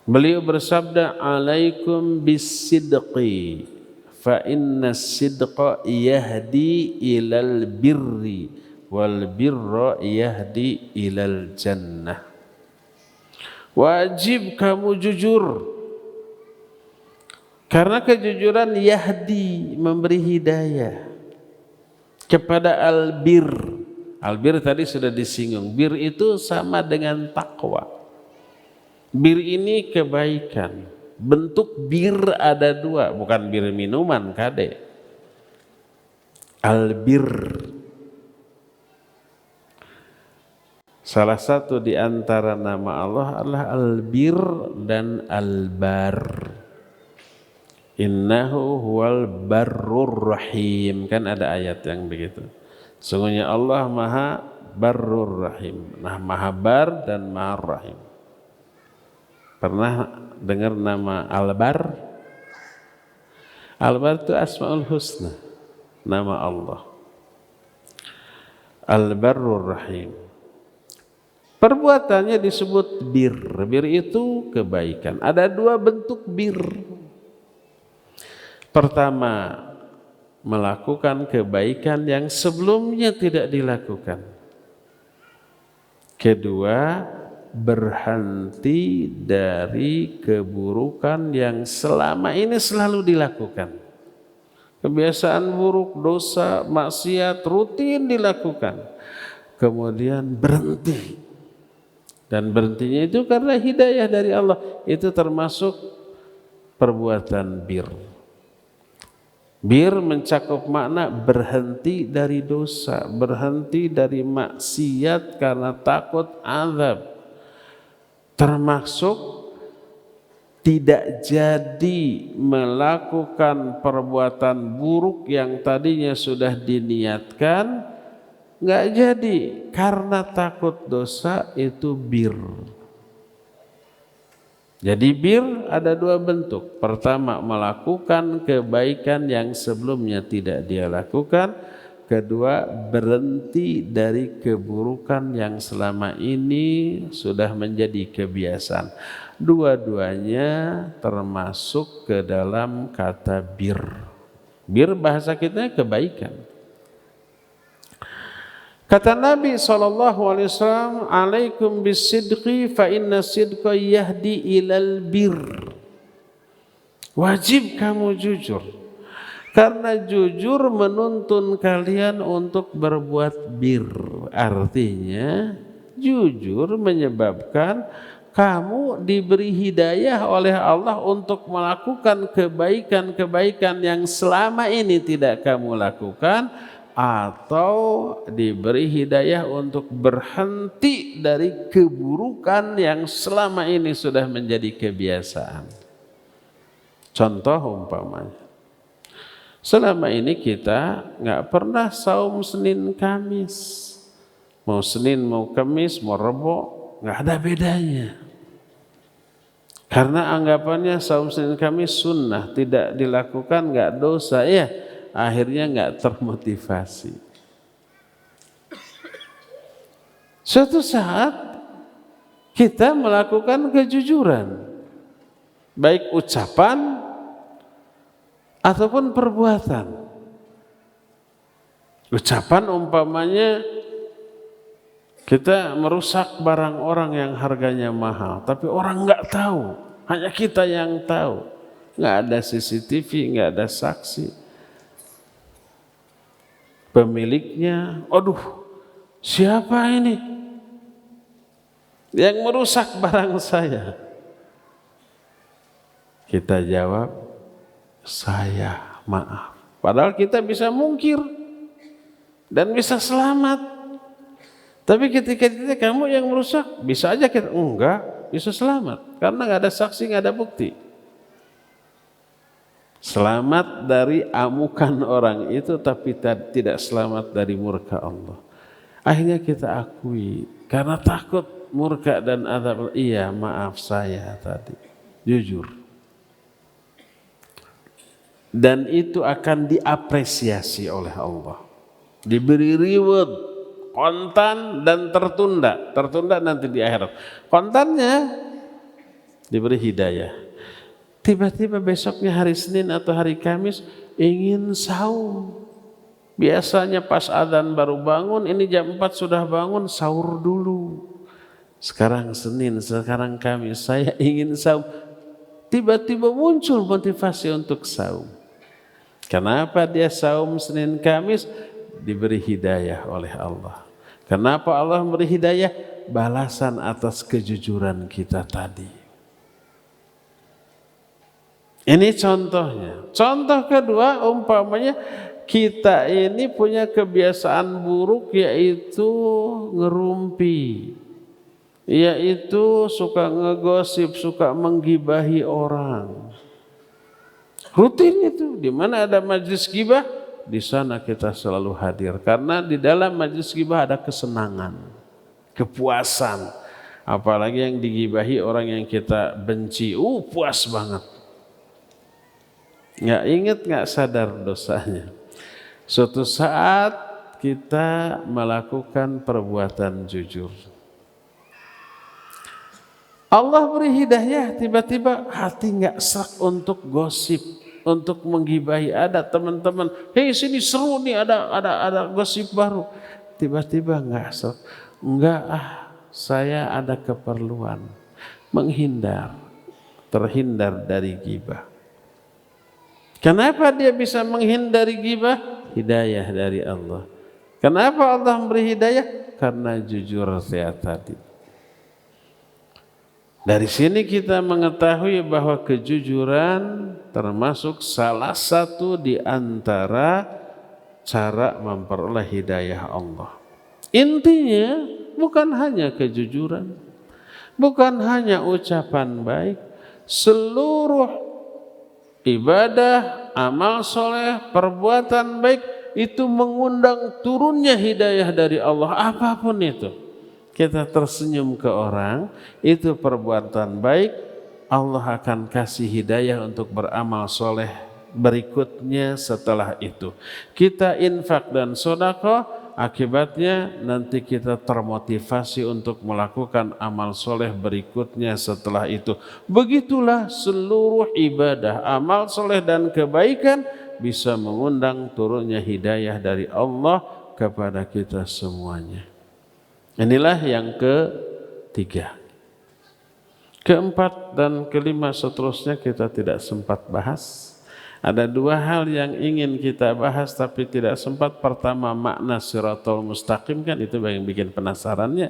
Beliau bersabda, alaikum bisidqi, fa inna sidqa yahdi ilal birri, wal birra yahdi ilal jannah. Wajib kamu jujur, karena kejujuran yahdi, memberi hidayah kepada albir. Albir tadi sudah disinggung. Bir itu sama dengan takwa. Bir ini kebaikan. Bentuk bir ada dua, bukan bir minuman, kade. Albir. Salah satu di antara nama Allah adalah albir dan albar. Innahu huwal barrur rahim. Kan ada ayat yang begitu. Sungguhnya Allah maha barrur rahim. Nah, maha bar dan maha rahim. Pernah dengar nama Albar? Albar itu Asmaul Husna, nama Allah. Al-Barrur Rahim. Perbuatannya disebut bir. Bir itu kebaikan. Ada dua bentuk bir. Pertama, melakukan kebaikan yang sebelumnya tidak dilakukan. Kedua, berhenti dari keburukan yang selama ini selalu dilakukan. Kebiasaan buruk, dosa, maksiat rutin dilakukan. Kemudian berhenti. Dan berhentinya itu karena hidayah dari Allah. Itu termasuk perbuatan bir. Bir mencakup makna berhenti dari dosa, berhenti dari maksiat karena takut azab. Termasuk tidak jadi melakukan perbuatan buruk yang tadinya sudah diniatkan, nggak jadi karena takut dosa, itu bir. Jadi bir ada dua bentuk. Pertama, melakukan kebaikan yang sebelumnya tidak dia lakukan. Kedua, berhenti dari keburukan yang selama ini sudah menjadi kebiasaan. Dua-duanya termasuk ke dalam kata bir. Bir bahasa kita kebaikan. Kata Nabi SAW, alaikum bisidqi fa inna sidqa yahdi ilal bir. Wajib kamu jujur, karena jujur menuntun kalian untuk berbuat bir. Artinya jujur menyebabkan kamu diberi hidayah oleh Allah untuk melakukan kebaikan-kebaikan yang selama ini tidak kamu lakukan, atau diberi hidayah untuk berhenti dari keburukan yang selama ini sudah menjadi kebiasaan. Contoh umpamanya, selama ini kita nggak pernah saum Senin Kamis. Mau Senin, mau Kamis, mau Rebo, nggak ada bedanya. Karena anggapannya saum Senin Kamis sunnah, tidak dilakukan nggak dosa ya. Akhirnya nggak termotivasi. Suatu saat kita melakukan kejujuran, baik ucapan ataupun perbuatan. Ucapan umpamanya kita merusak barang orang yang harganya mahal, tapi orang nggak tahu, hanya kita yang tahu. Nggak ada CCTV, nggak ada saksi. Pemiliknya, aduh, siapa ini yang merusak barang saya? Kita jawab, saya, maaf. Padahal kita bisa mungkir dan bisa selamat. Tapi ketika kamu yang merusak, bisa aja kita enggak, bisa selamat karena nggak ada saksi, nggak ada bukti. Selamat dari amukan orang itu, tapi tidak selamat dari murka Allah. Akhirnya kita akui, karena takut murka dan azab. Iya, maaf saya tadi, jujur. Dan itu akan diapresiasi oleh Allah. Diberi reward, kontan dan tertunda. Tertunda nanti di akhirat. Kontannya diberi hidayah. Tiba-tiba besoknya hari Senin atau hari Kamis ingin saum. Biasanya pas adzan baru bangun, ini jam 4 sudah bangun, sahur dulu. Sekarang Senin, sekarang Kamis, saya ingin saum. Tiba-tiba muncul motivasi untuk saum. Kenapa dia saum Senin Kamis? Diberi hidayah oleh Allah. Kenapa Allah memberi hidayah? Balasan atas kejujuran kita tadi. Ini contohnya. Contoh kedua, umpamanya kita ini punya kebiasaan buruk, yaitu ngerumpi, yaitu suka ngegosip, suka menggibahi orang. Rutin itu. Di mana ada majelis gibah, di sana kita selalu hadir. Karena di dalam majelis gibah ada kesenangan, kepuasan. Apalagi yang digibahi orang yang kita benci, puas banget. Nggak ingat, nggak sadar dosanya. Suatu saat kita melakukan perbuatan jujur. Allah beri hidayah, tiba-tiba hati nggak serak untuk gosip, untuk menggibahi. Ada teman-teman, hei sini seru nih, ada gosip baru. Tiba-tiba nggak serak, enggak saya ada keperluan, menghindar, terhindar dari gibah. Kenapa dia bisa menghindari gibah? Hidayah dari Allah. Kenapa Allah memberi hidayah? Karena jujur saya tadi. Dari sini kita mengetahui bahwa kejujuran termasuk salah satu di antara cara memperoleh hidayah Allah. Intinya bukan hanya kejujuran, bukan hanya ucapan baik, seluruh ibadah, amal soleh, perbuatan baik itu mengundang turunnya hidayah dari Allah. Apapun itu, kita tersenyum ke orang, itu perbuatan baik, Allah akan kasih hidayah untuk beramal soleh berikutnya setelah itu. Kita infak dan sedekah, akibatnya nanti kita termotivasi untuk melakukan amal soleh berikutnya setelah itu. Begitulah seluruh ibadah, amal soleh dan kebaikan bisa mengundang turunnya hidayah dari Allah kepada kita semuanya. Inilah yang ketiga. Keempat dan kelima seterusnya kita tidak sempat bahas. Ada dua hal yang ingin kita bahas tapi tidak sempat. Pertama, makna siratal mustaqim, kan itu yang bikin penasarannya.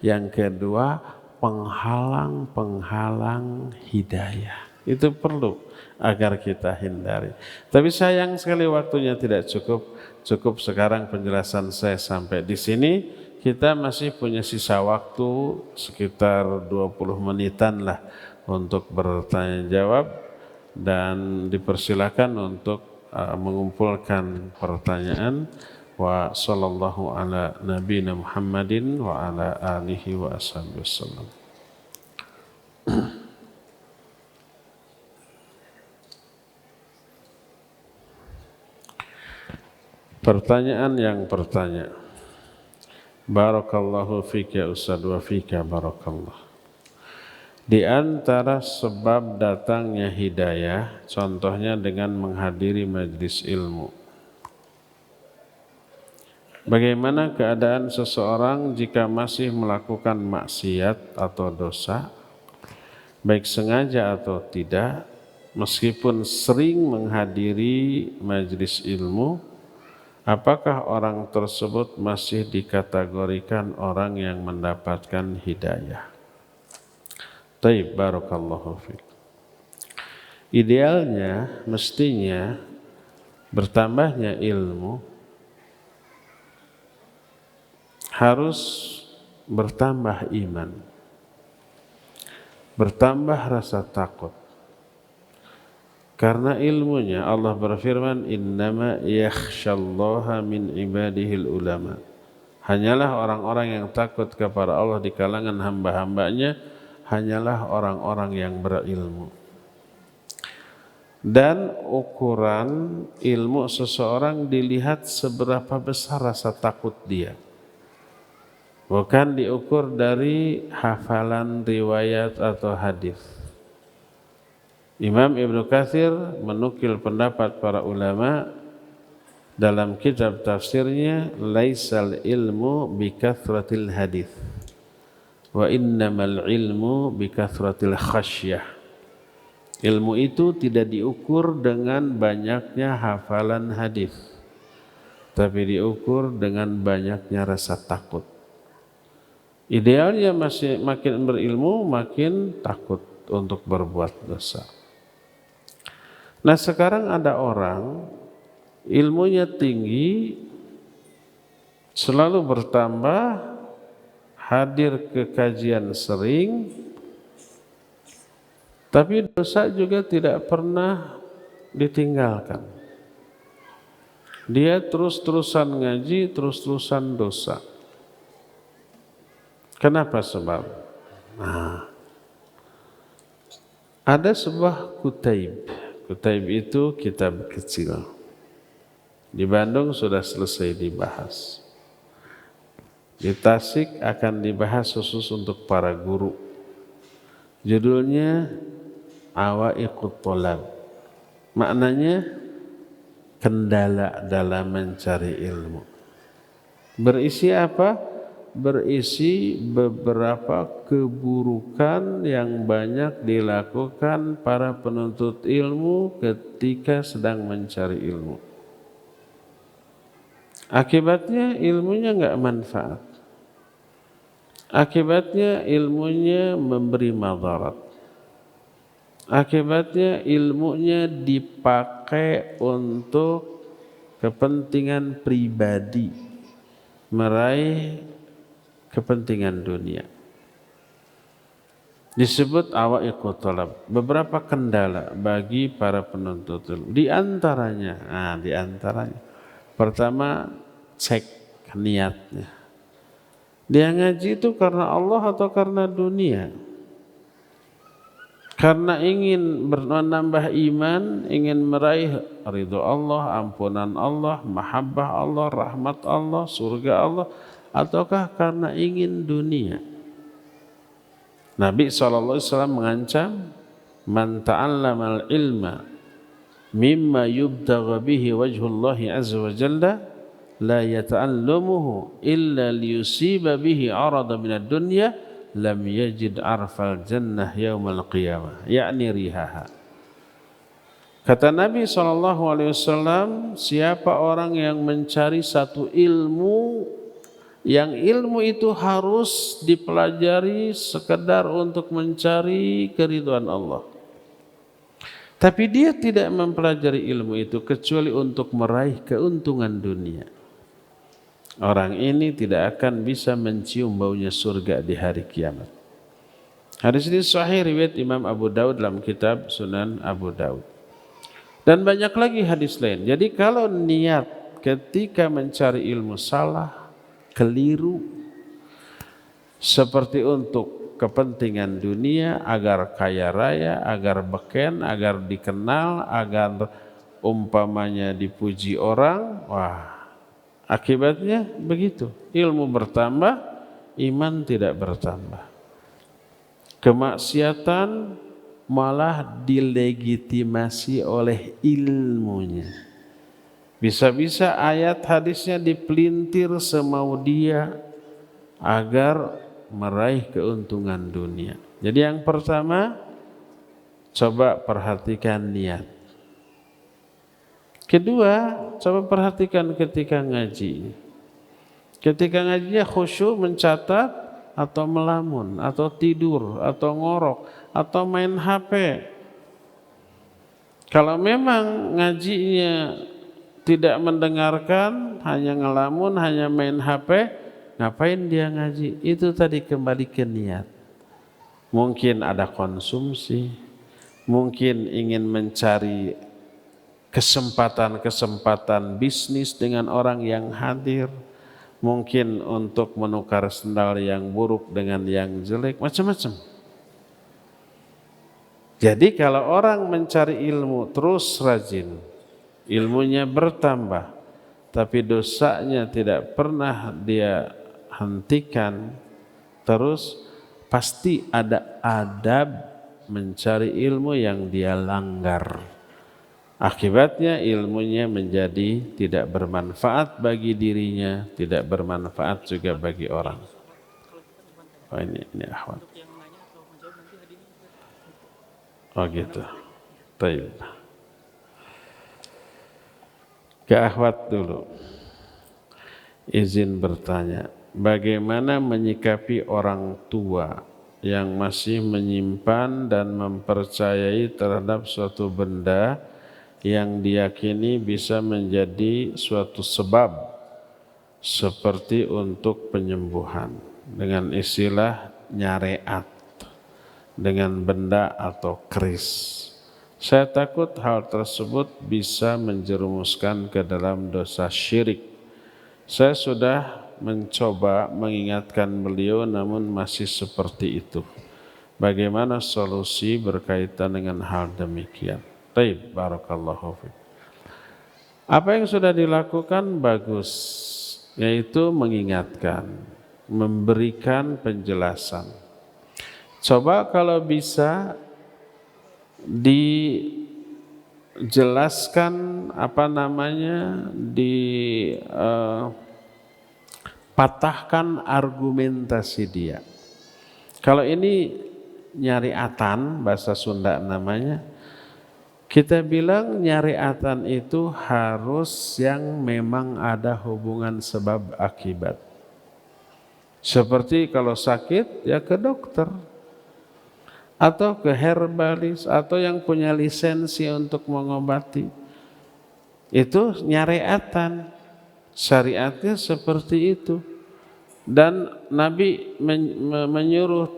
Yang kedua, penghalang-penghalang hidayah. Itu perlu agar kita hindari. Tapi sayang sekali waktunya tidak cukup. Cukup sekarang penjelasan saya sampai di sini. Kita masih punya sisa waktu sekitar 20 menitan lah untuk bertanya jawab, dan dipersilakan untuk mengumpulkan pertanyaan. Wa sallallahu ala nabiyina Muhammadin wa ala alihi wa ashabihi wasallam. Pertanyaan yang pertanya. Barakallahu fika Ustaz wa fika barakallah. Di antara sebab datangnya hidayah, contohnya dengan menghadiri majelis ilmu. Bagaimana keadaan seseorang jika masih melakukan maksiat atau dosa, baik sengaja atau tidak, meskipun sering menghadiri majelis ilmu? Apakah orang tersebut masih dikategorikan orang yang mendapatkan hidayah? Taib, barakallahu fiik. Idealnya, mestinya bertambahnya ilmu harus bertambah iman, bertambah rasa takut. Karena ilmunya, Allah berfirman, innama yakhshallaha min ibadihil ulama. Hanyalah orang-orang yang takut kepada Allah di kalangan hamba-hambanya, hanyalah orang-orang yang berilmu. Dan ukuran ilmu seseorang dilihat seberapa besar rasa takut dia. Bukan diukur dari hafalan riwayat atau hadis. Imam Ibnu Katsir menukil pendapat para ulama dalam kitab tafsirnya, laisal ilmu bikathratil hadis wa innamal ilmu bikathratil khasyah. Ilmu itu tidak diukur dengan banyaknya hafalan hadis, tapi diukur dengan banyaknya rasa takut. Idealnya makin berilmu makin takut untuk berbuat dosa. Nah, sekarang ada orang ilmunya tinggi, selalu bertambah, hadir ke kajian sering, tapi dosa juga tidak pernah ditinggalkan. Dia terus-terusan ngaji, terus-terusan dosa. Kenapa sebab? Nah, ada sebuah kutaib. Kutaib itu kitab kecil. Di Bandung sudah selesai dibahas. Di Tasik akan dibahas khusus untuk para guru. Judulnya Awaiqut Thalab. Maknanya kendala dalam mencari ilmu. Berisi apa? Berisi beberapa keburukan yang banyak dilakukan para penuntut ilmu ketika sedang mencari ilmu. Akibatnya ilmunya enggak manfaat. Akibatnya ilmunya memberi madarat. Akibatnya ilmunya dipakai untuk kepentingan pribadi, meraih kepentingan dunia. Disebut awaiqut thalab, beberapa kendala bagi para penuntut ilmu. Di antaranya, pertama, cek niatnya. Dia ngaji itu karena Allah atau karena dunia? Karena ingin menambah iman, ingin meraih ridho Allah, ampunan Allah, mahabbah Allah, rahmat Allah, surga Allah, ataukah karena ingin dunia? Nabi SAW mengancam, man ta'allamal ilma mimma yubtagha bihi wajhullahi azza wa jalla la yata'allamuhu illa liyusiba bihi arada minad dunya lam yajid arfal jannah yaumal qiyamah, yakni rihaha. Kata Nabi SAW, siapa orang yang mencari satu ilmu, yang ilmu itu harus dipelajari sekedar untuk mencari keridhaan Allah, tapi dia tidak mempelajari ilmu itu kecuali untuk meraih keuntungan dunia, orang ini tidak akan bisa mencium baunya surga di hari kiamat. Hadis ini sahih riwayat Imam Abu Daud dalam kitab Sunan Abu Daud. Dan banyak lagi hadis lain. Jadi kalau niat ketika mencari ilmu salah, keliru, seperti untuk kepentingan dunia, agar kaya raya, agar beken, agar dikenal, agar umpamanya dipuji orang, wah, akibatnya begitu, ilmu bertambah, iman tidak bertambah. Kemaksiatan malah dilegitimasi oleh ilmunya. Bisa-bisa ayat hadisnya dipelintir semau dia agar meraih keuntungan dunia. Jadi yang pertama, coba perhatikan niat. Kedua, coba perhatikan ketika ngaji. Ketika ngajinya khusyuk, mencatat atau melamun, atau tidur, atau ngorok, atau main HP. Kalau memang ngajinya tidak mendengarkan, hanya ngelamun, hanya main HP, ngapain dia ngaji? Itu tadi kembali ke niat. Mungkin ada konsumsi, mungkin ingin mencari kesempatan-kesempatan bisnis dengan orang yang hadir, mungkin untuk menukar sendal yang buruk dengan yang jelek, macam-macam. Jadi kalau orang mencari ilmu terus rajin, ilmunya bertambah, tapi dosanya tidak pernah dia hentikan, terus pasti ada adab mencari ilmu yang dia langgar. Akibatnya ilmunya menjadi tidak bermanfaat bagi dirinya, tidak bermanfaat juga bagi orang. Oh ini akhwat. Oh gitu. Baik. Ke akhwat dulu. Izin bertanya, bagaimana menyikapi orang tua yang masih menyimpan dan mempercayai terhadap suatu benda yang diyakini bisa menjadi suatu sebab seperti untuk penyembuhan dengan istilah nyareat, dengan benda atau keris. Saya takut hal tersebut bisa menjerumuskan ke dalam dosa syirik. Saya sudah mencoba mengingatkan beliau namun masih seperti itu. Bagaimana solusi berkaitan dengan hal demikian? Baik, barakallahu fiik. Apa yang sudah dilakukan bagus, yaitu mengingatkan, memberikan penjelasan. Coba kalau bisa dijelaskan dipatahkan argumentasi dia. Kalau ini nyariatan, bahasa Sunda namanya, kita bilang nyariatan itu harus yang memang ada hubungan sebab akibat. Seperti kalau sakit ya ke dokter, atau ke herbalis, atau yang punya lisensi untuk mengobati. Itu nyariatan, syariatnya seperti itu. Dan Nabi menyuruh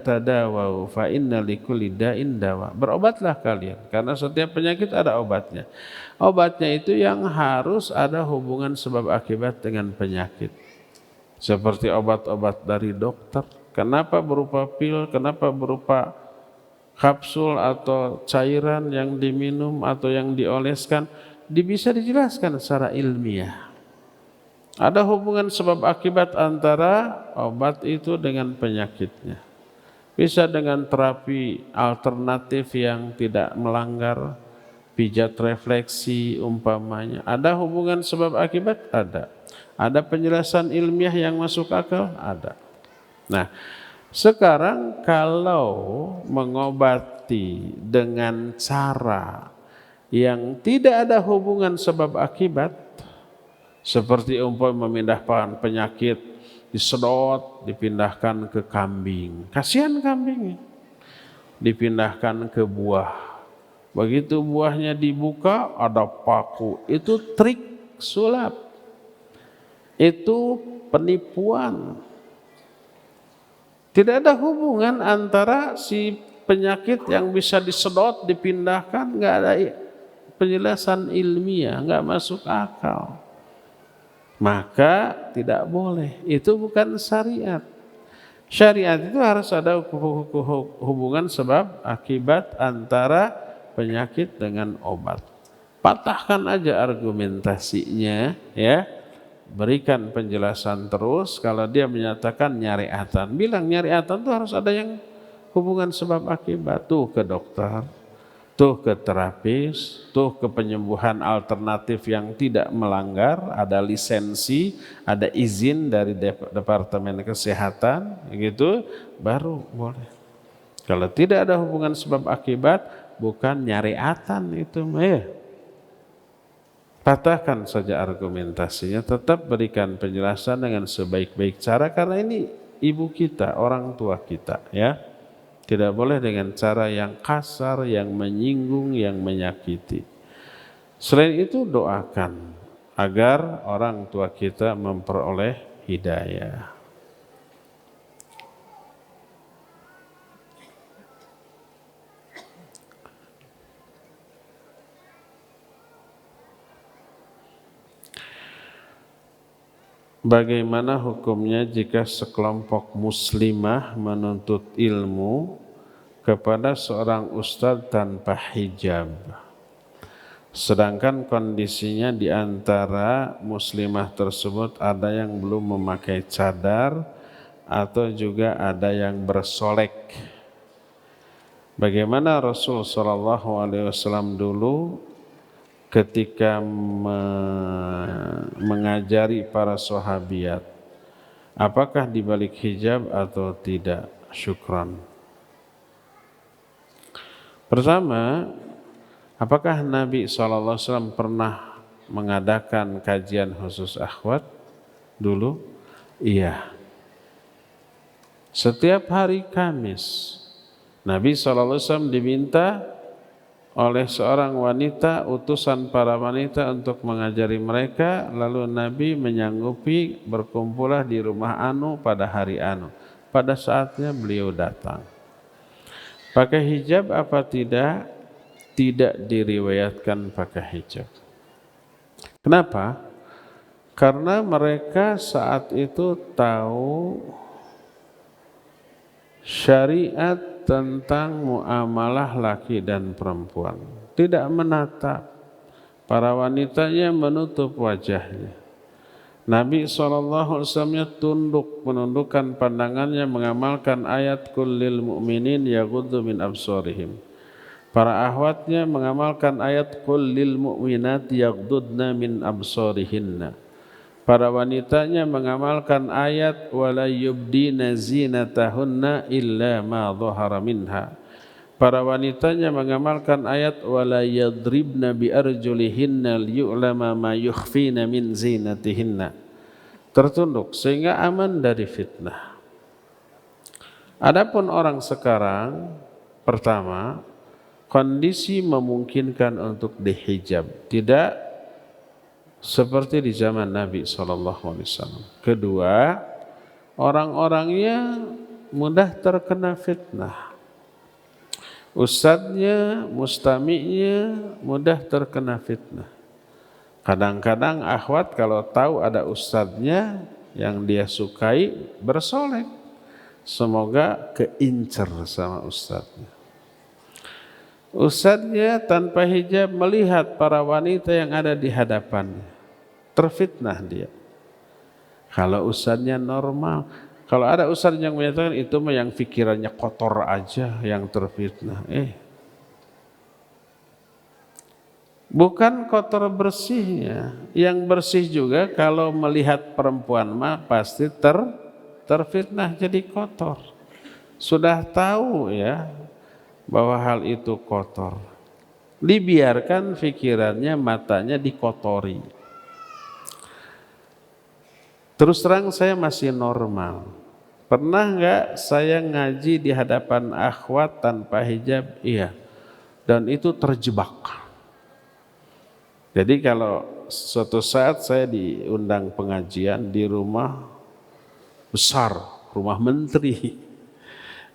tadawau fa inna likulli da'in dawa. Berobatlah kalian karena setiap penyakit ada obatnya. Obatnya itu yang harus ada hubungan sebab akibat dengan penyakit. Seperti obat-obat dari dokter. Kenapa berupa pil, kenapa berupa kapsul atau cairan yang diminum atau yang dioleskan, bisa dijelaskan secara ilmiah. Ada hubungan sebab akibat antara obat itu dengan penyakitnya. Bisa dengan terapi alternatif yang tidak melanggar, pijat refleksi umpamanya. Ada hubungan sebab akibat? Ada. Ada penjelasan ilmiah yang masuk akal? Ada. Nah, sekarang kalau mengobati dengan cara yang tidak ada hubungan sebab akibat, seperti memindahkan penyakit, disedot, dipindahkan ke kambing. Kasihan kambingnya. Dipindahkan ke buah. Begitu buahnya dibuka, ada paku. Itu trik sulap. Itu penipuan. Tidak ada hubungan antara si penyakit yang bisa disedot, dipindahkan, nggak ada penjelasan ilmiah, nggak masuk akal. Maka tidak boleh, itu bukan syariat. Syariat itu harus ada hubungan sebab akibat antara penyakit dengan obat. Patahkan aja argumentasinya, ya. Berikan penjelasan terus. Kalau dia menyatakan nyariatan, bilang nyariatan itu harus ada yang hubungan sebab akibat. Tuh ke dokter, tuh ke terapis, tuh ke penyembuhan alternatif yang tidak melanggar, ada lisensi, ada izin dari Departemen Kesehatan, gitu, baru boleh. Kalau tidak ada hubungan sebab akibat, bukan nyariatan itu, patahkan saja argumentasinya, tetap berikan penjelasan dengan sebaik-baik cara, karena ini ibu kita, orang tua kita, ya. Tidak boleh dengan cara yang kasar, yang menyinggung, yang menyakiti. Selain itu doakan agar orang tua kita memperoleh hidayah. Bagaimana hukumnya jika sekelompok muslimah menuntut ilmu kepada seorang ustadz tanpa hijab, sedangkan kondisinya di antara muslimah tersebut ada yang belum memakai cadar atau juga ada yang bersolek? Bagaimana Rasul SAW dulu ketika mengajari para sahabiat, apakah dibalik hijab atau tidak? Syukran. Pertama, apakah Nabi SAW pernah mengadakan kajian khusus akhwat dulu? Iya. Setiap hari Kamis, Nabi SAW diminta oleh seorang wanita, utusan para wanita untuk mengajari mereka, lalu Nabi menyanggupi berkumpullah di rumah Anu pada hari Anu. Pada saatnya beliau datang. Pakai hijab apa tidak? Tidak diriwayatkan pakai hijab. Kenapa? Karena mereka saat itu tahu syariat tentang muamalah laki dan perempuan, tidak menatap, Para wanitanya menutup wajahnya. Nabi SAW tunduk, menundukkan pandangannya, mengamalkan ayat kullil mu'minin yaghuddu min absarihim. Para ahwatnya mengamalkan ayat kullil mu'minat yaghuddna min absarihinna. Para wanitanya mengamalkan ayat wala yubdina zinatahunna illa ma dhahara minha. Para wanitanya mengamalkan ayat wala yadribna bi arjulihinna liyu'lama ma yukhfina min zinatihinna. Tertunduk sehingga aman dari fitnah. Adapun orang sekarang, pertama, kondisi memungkinkan untuk dihijab, tidak seperti di zaman Nabi SAW. Kedua, orang-orangnya mudah terkena fitnah. Ustadznya, mustami'nya mudah terkena fitnah. Kadang-kadang akhwat kalau tahu ada ustadznya yang dia sukai bersolek, semoga keincer sama ustadznya. Ustadznya tanpa hijab melihat para wanita yang ada di hadapannya, terfitnah dia. Kalau ustadznya normal, kalau ada ustadz yang menyatakan itu mah yang pikirannya kotor aja yang terfitnah. Bukan kotor bersihnya, yang bersih juga kalau melihat perempuan mah pasti terfitnah jadi kotor. Sudah tahu ya bahwa hal itu kotor. Dibiarkan pikirannya, matanya dikotori. Terus terang saya masih normal. Pernah enggak saya ngaji di hadapan akhwat tanpa hijab? Iya. Dan itu terjebak. Jadi kalau suatu saat saya diundang pengajian di rumah besar, rumah menteri,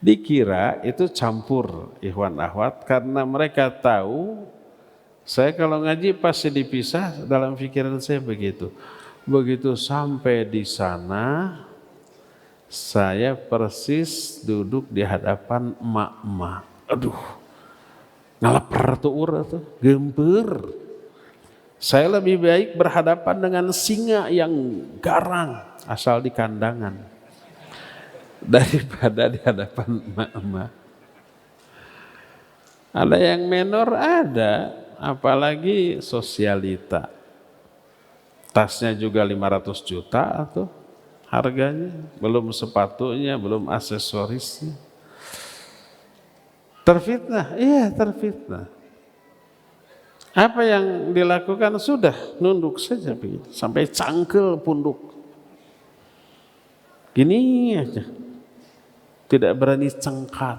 dikira itu campur ikhwan akhwat karena mereka tahu saya kalau ngaji pasti dipisah. Dalam pikiran saya begitu. Begitu sampai di sana, saya persis duduk di hadapan emak-emak. Aduh, ngalaper tuh urah tuh, gemper. Saya lebih baik berhadapan dengan singa yang garang asal di kandangan daripada di hadapan emak-emak. Ada yang menor ada, apalagi sosialita. Tasnya juga 500 juta atau harganya, belum sepatunya, belum aksesorisnya. Terfitnah, iya terfitnah. Apa yang dilakukan sudah nunduk saja begitu, sampai cangkel punduk. Gini aja, tidak berani cengkat.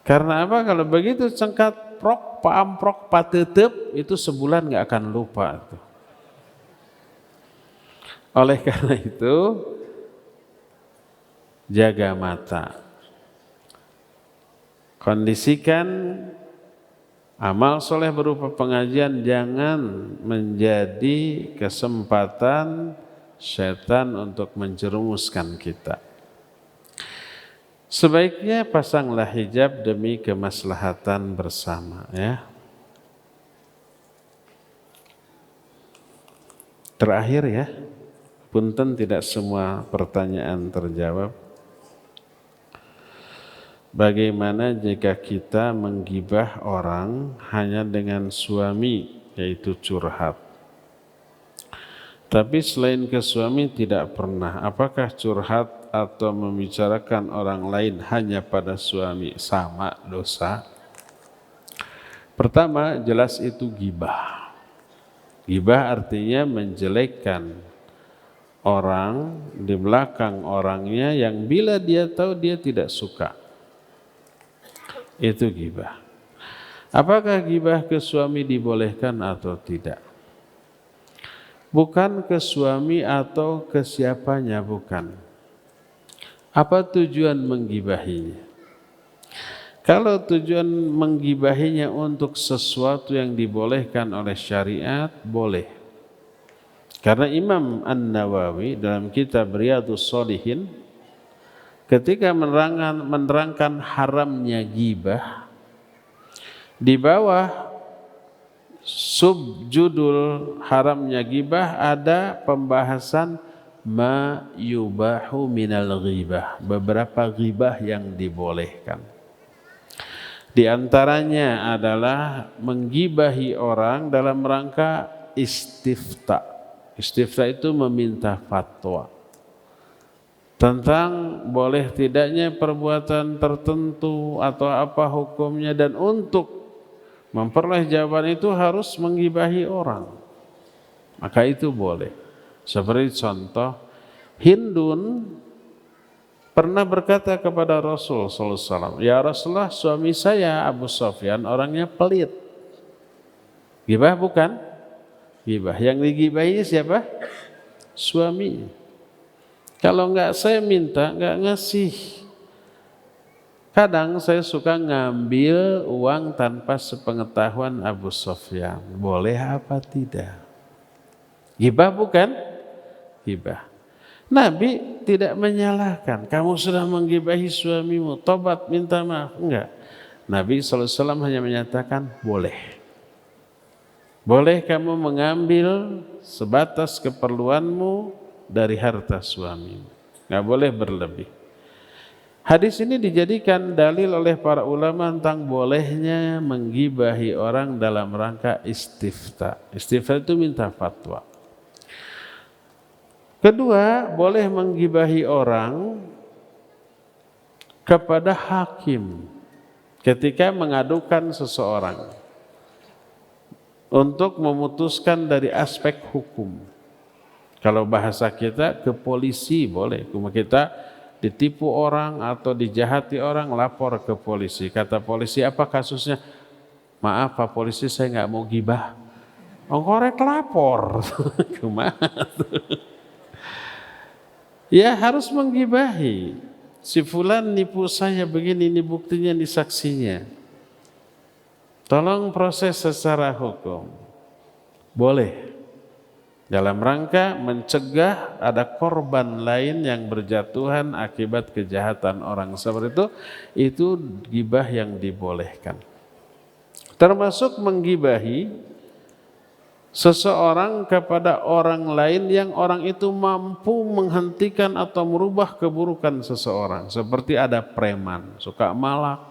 Karena apa? Kalau begitu cengkat, prok, paamprok, patetep, itu sebulan nggak akan lupa tuh. Oleh karena itu, jaga mata. Kondisikan amal soleh berupa pengajian jangan menjadi kesempatan setan untuk menjerumuskan kita. Sebaiknya pasanglah hijab demi kemaslahatan bersama ya. Terakhir ya. Punten tidak semua pertanyaan terjawab. Bagaimana jika kita menggibah orang hanya dengan suami, yaitu curhat? Tapi selain ke suami tidak pernah. Apakah curhat atau membicarakan orang lain hanya pada suami sama dosa? Pertama, jelas itu ghibah. Ghibah artinya menjelekkan orang di belakang orangnya yang bila dia tahu dia tidak suka. Itu ghibah. Apakah ghibah ke suami dibolehkan atau tidak? Bukan ke suami atau ke siapanya, bukan. Apa tujuan menggibahinya? Kalau tujuan menggibahinya untuk sesuatu yang dibolehkan oleh syariat, boleh. Karena Imam An-Nawawi dalam kitab Riyadhus Shalihin ketika menerangkan haramnya ghibah, di bawah subjudul haramnya ghibah ada pembahasan ma yubahu minal ghibah, beberapa ghibah yang dibolehkan. Di antaranya adalah menggibahi orang dalam rangka istifta. Istifta itu meminta fatwa tentang boleh tidaknya perbuatan tertentu atau apa hukumnya, dan untuk memperoleh jawaban itu harus menggibahi orang, maka itu boleh. Seperti contoh, Hindun pernah berkata kepada Rasul sallallahu alaihi wasallam, "Ya Rasulullah, suami saya Abu Sufyan orangnya pelit." Gibah bukan? Gibah. Yang digibahi siapa? Suami. Kalau enggak saya minta, enggak ngasih. Kadang saya suka ngambil uang tanpa sepengetahuan Abu Sufyan. Boleh apa tidak? Gibah bukan? Gibah. Nabi tidak menyalahkan. Kamu sudah menggibahi suamimu, tobat minta maaf. Enggak. Nabi SAW hanya menyatakan boleh. Boleh kamu mengambil sebatas keperluanmu dari harta suamimu. Enggak boleh berlebih. Hadis ini dijadikan dalil oleh para ulama tentang bolehnya menggibahi orang dalam rangka istifta. Istifta itu minta fatwa. Kedua, boleh menggibahi orang kepada hakim ketika mengadukan seseorang untuk memutuskan dari aspek hukum. Kalau bahasa kita ke polisi boleh, cuma kita ditipu orang atau dijahati orang, lapor ke polisi. Kata polisi, apa kasusnya? Maaf Pak Polisi, saya nggak mau gibah. Korek lapor. Ya harus menggibahi. Si fulan nipu saya begini, ini buktinya, ini saksinya. Tolong proses secara hukum. Boleh. Dalam rangka mencegah ada korban lain yang berjatuhan akibat kejahatan orang seperti itu gibah yang dibolehkan. Termasuk menggibahi seseorang kepada orang lain yang orang itu mampu menghentikan atau merubah keburukan seseorang. Seperti ada preman, suka malak,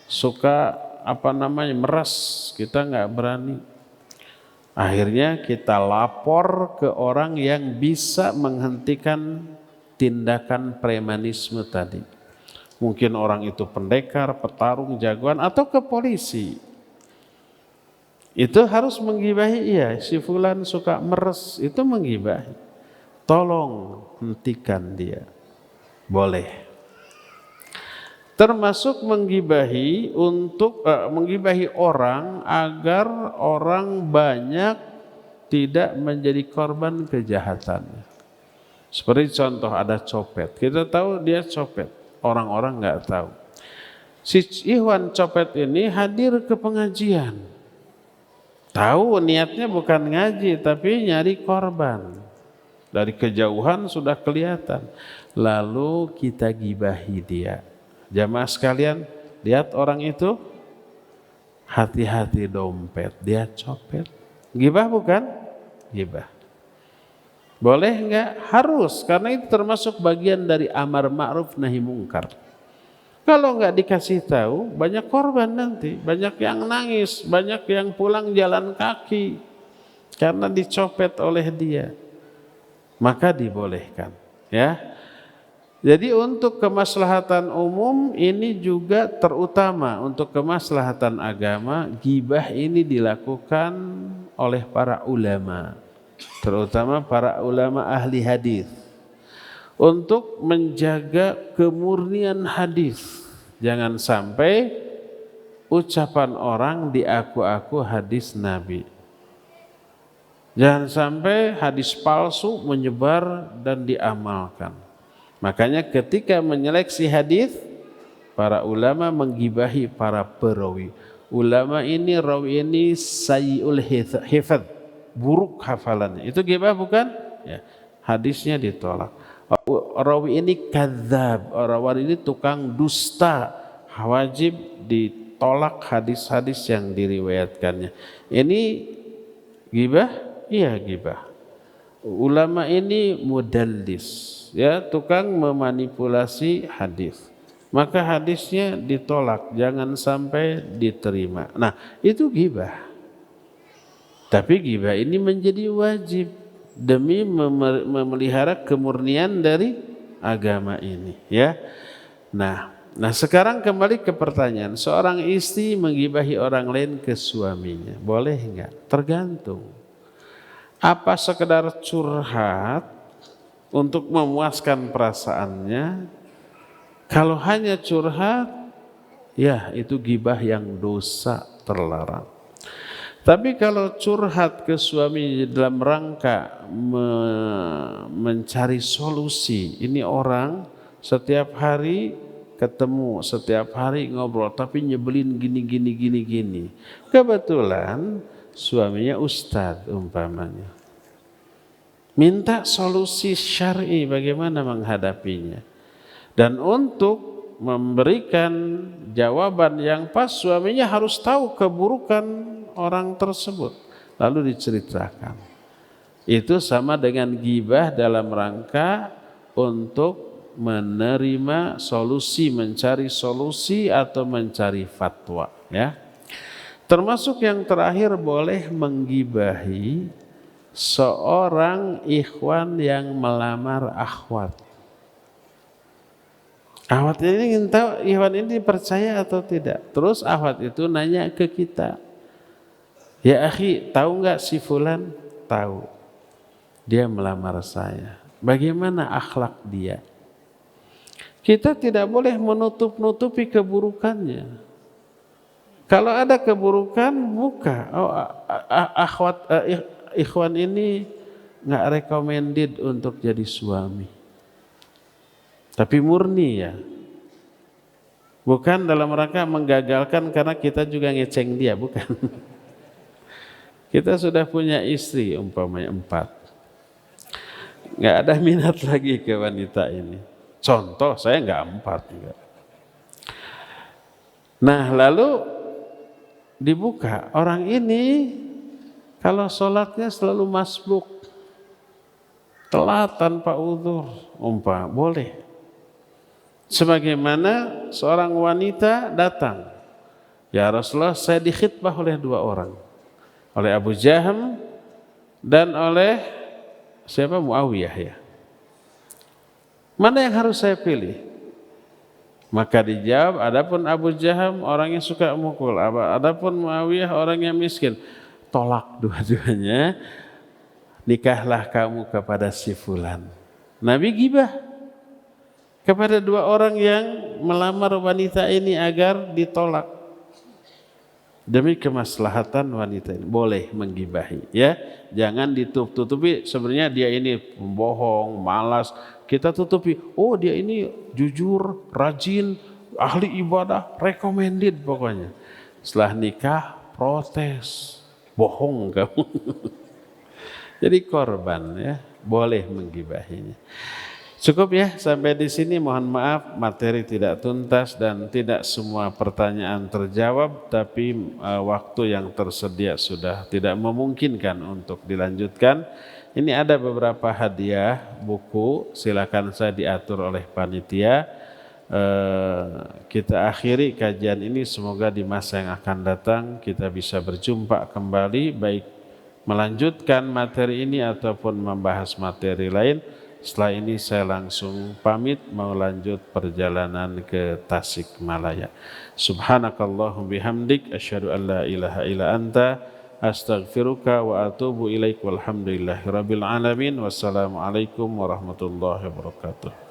suka meres, kita nggak berani. Akhirnya kita lapor ke orang yang bisa menghentikan tindakan premanisme tadi. Mungkin orang itu pendekar, petarung, jagoan, atau ke polisi. Itu harus menggibahi, iya, si fulan suka meres, itu menggibahi. Tolong hentikan dia. Boleh. Termasuk menggibahi untuk menggibahi orang agar orang banyak tidak menjadi korban kejahatannya. Seperti contoh ada copet, kita tahu dia copet, orang-orang nggak tahu. Si Ikhwan copet ini hadir ke pengajian, tahu niatnya bukan ngaji tapi nyari korban. Dari kejauhan sudah kelihatan, lalu kita gibahi dia. Jamaah sekalian, lihat orang itu, hati-hati dompet, dia copet. Gibah bukan? Gibah. Boleh enggak? Harus, karena itu termasuk bagian dari amar ma'ruf nahi mungkar. Kalau enggak dikasih tahu, banyak korban nanti, banyak yang nangis, banyak yang pulang jalan kaki karena dicopet oleh dia. Maka dibolehkan, ya. Jadi untuk kemaslahatan umum ini juga terutama untuk kemaslahatan agama, gibah ini dilakukan oleh para ulama, terutama para ulama ahli hadis, untuk menjaga kemurnian hadis. Jangan sampai ucapan orang diaku-aku hadis Nabi. Jangan sampai hadis palsu menyebar dan diamalkan. Makanya ketika menyeleksi hadis, para ulama menggibahi para perawi. Ulama ini, rawi ini sayyi'ul hifadz, buruk hafalannya. Itu gibah bukan? Ya, hadisnya ditolak. Rawi ini kadzab, rawi ini tukang dusta, wajib ditolak hadis-hadis yang diriwayatkannya. Ini ghibah? Iya ghibah. Ulama ini mudallis, ya, tukang memanipulasi hadis. Maka hadisnya ditolak, jangan sampai diterima. Nah, itu ghibah. Tapi ghibah ini menjadi wajib demi memelihara kemurnian dari agama ini, ya. Nah, sekarang kembali ke pertanyaan, seorang istri menggibahi orang lain ke suaminya, boleh enggak? Tergantung. Apa sekedar curhat untuk memuaskan perasaannya? Kalau hanya curhat, ya itu ghibah yang dosa, terlarang. Tapi kalau curhat ke suami dalam rangka mencari solusi, ini orang setiap hari ketemu, setiap hari ngobrol, tapi nyebelin gini. Kebetulan suaminya ustadz umpamanya, minta solusi syar'i bagaimana menghadapinya. Dan untuk memberikan jawaban yang pas, suaminya harus tahu keburukan orang tersebut, lalu diceritakan. Itu sama dengan ghibah dalam rangka untuk menerima solusi, mencari solusi atau mencari fatwa, ya. Termasuk yang terakhir, boleh menggibahi seorang ikhwan yang melamar akhwat. Akhwat ini ingin tahu ikhwan ini percaya atau tidak. Terus akhwat itu nanya ke kita, ya akhi, tahu nggak si fulan? Tahu, dia melamar saya. Bagaimana akhlak dia? Kita tidak boleh menutup-nutupi keburukannya. Kalau ada keburukan, buka. Oh, ikhwan ini nggak recommended untuk jadi suami. Tapi murni, ya. Bukan dalam rangka menggagalkan karena kita juga ngeceng dia, bukan. Kita sudah punya istri umpamanya 4. Nggak ada minat lagi ke wanita ini. Contoh, saya nggak 4 juga. Nah, lalu dibuka, orang ini kalau sholatnya selalu masbuk, telat tanpa udzur, boleh. Sebagaimana seorang wanita datang, ya Rasulullah, saya dikhitbah oleh 2 orang, oleh Abu Jaham dan oleh siapa? Muawiyah, ya. Mana yang harus saya pilih? Maka dijawab, adapun Abu Jaham orang yang suka mukul, adapun Muawiyah orang yang miskin. Tolak dua-duanya, nikahlah kamu kepada si fulan. Nabi ghibah kepada 2 orang yang melamar wanita ini agar ditolak. Demi kemaslahatan wanita ini boleh menggibahi, ya. Jangan ditutupi, sebenarnya dia ini pembohong, malas. Kita tutupi, oh dia ini jujur, rajin, ahli ibadah, recommended pokoknya. Setelah nikah, protes, bohong kamu. Jadi korban, ya, boleh menggibahinya. Cukup, ya, sampai di sini. Mohon maaf materi tidak tuntas dan tidak semua pertanyaan terjawab, tapi waktu yang tersedia sudah tidak memungkinkan untuk dilanjutkan. Ini ada beberapa hadiah buku, silakan saya diatur oleh panitia. Kita akhiri kajian ini, semoga di masa yang akan datang kita bisa berjumpa kembali, baik melanjutkan materi ini ataupun membahas materi lain. Setelah ini saya langsung pamit mau lanjut perjalanan ke Tasikmalaya. Subhanakallahumma bihamdik asyhadu an la ilaha illa anta astaghfiruka wa atubu ilaik walhamdulillahirabbil alamin. Wassalamualaikum warahmatullahi wabarakatuh.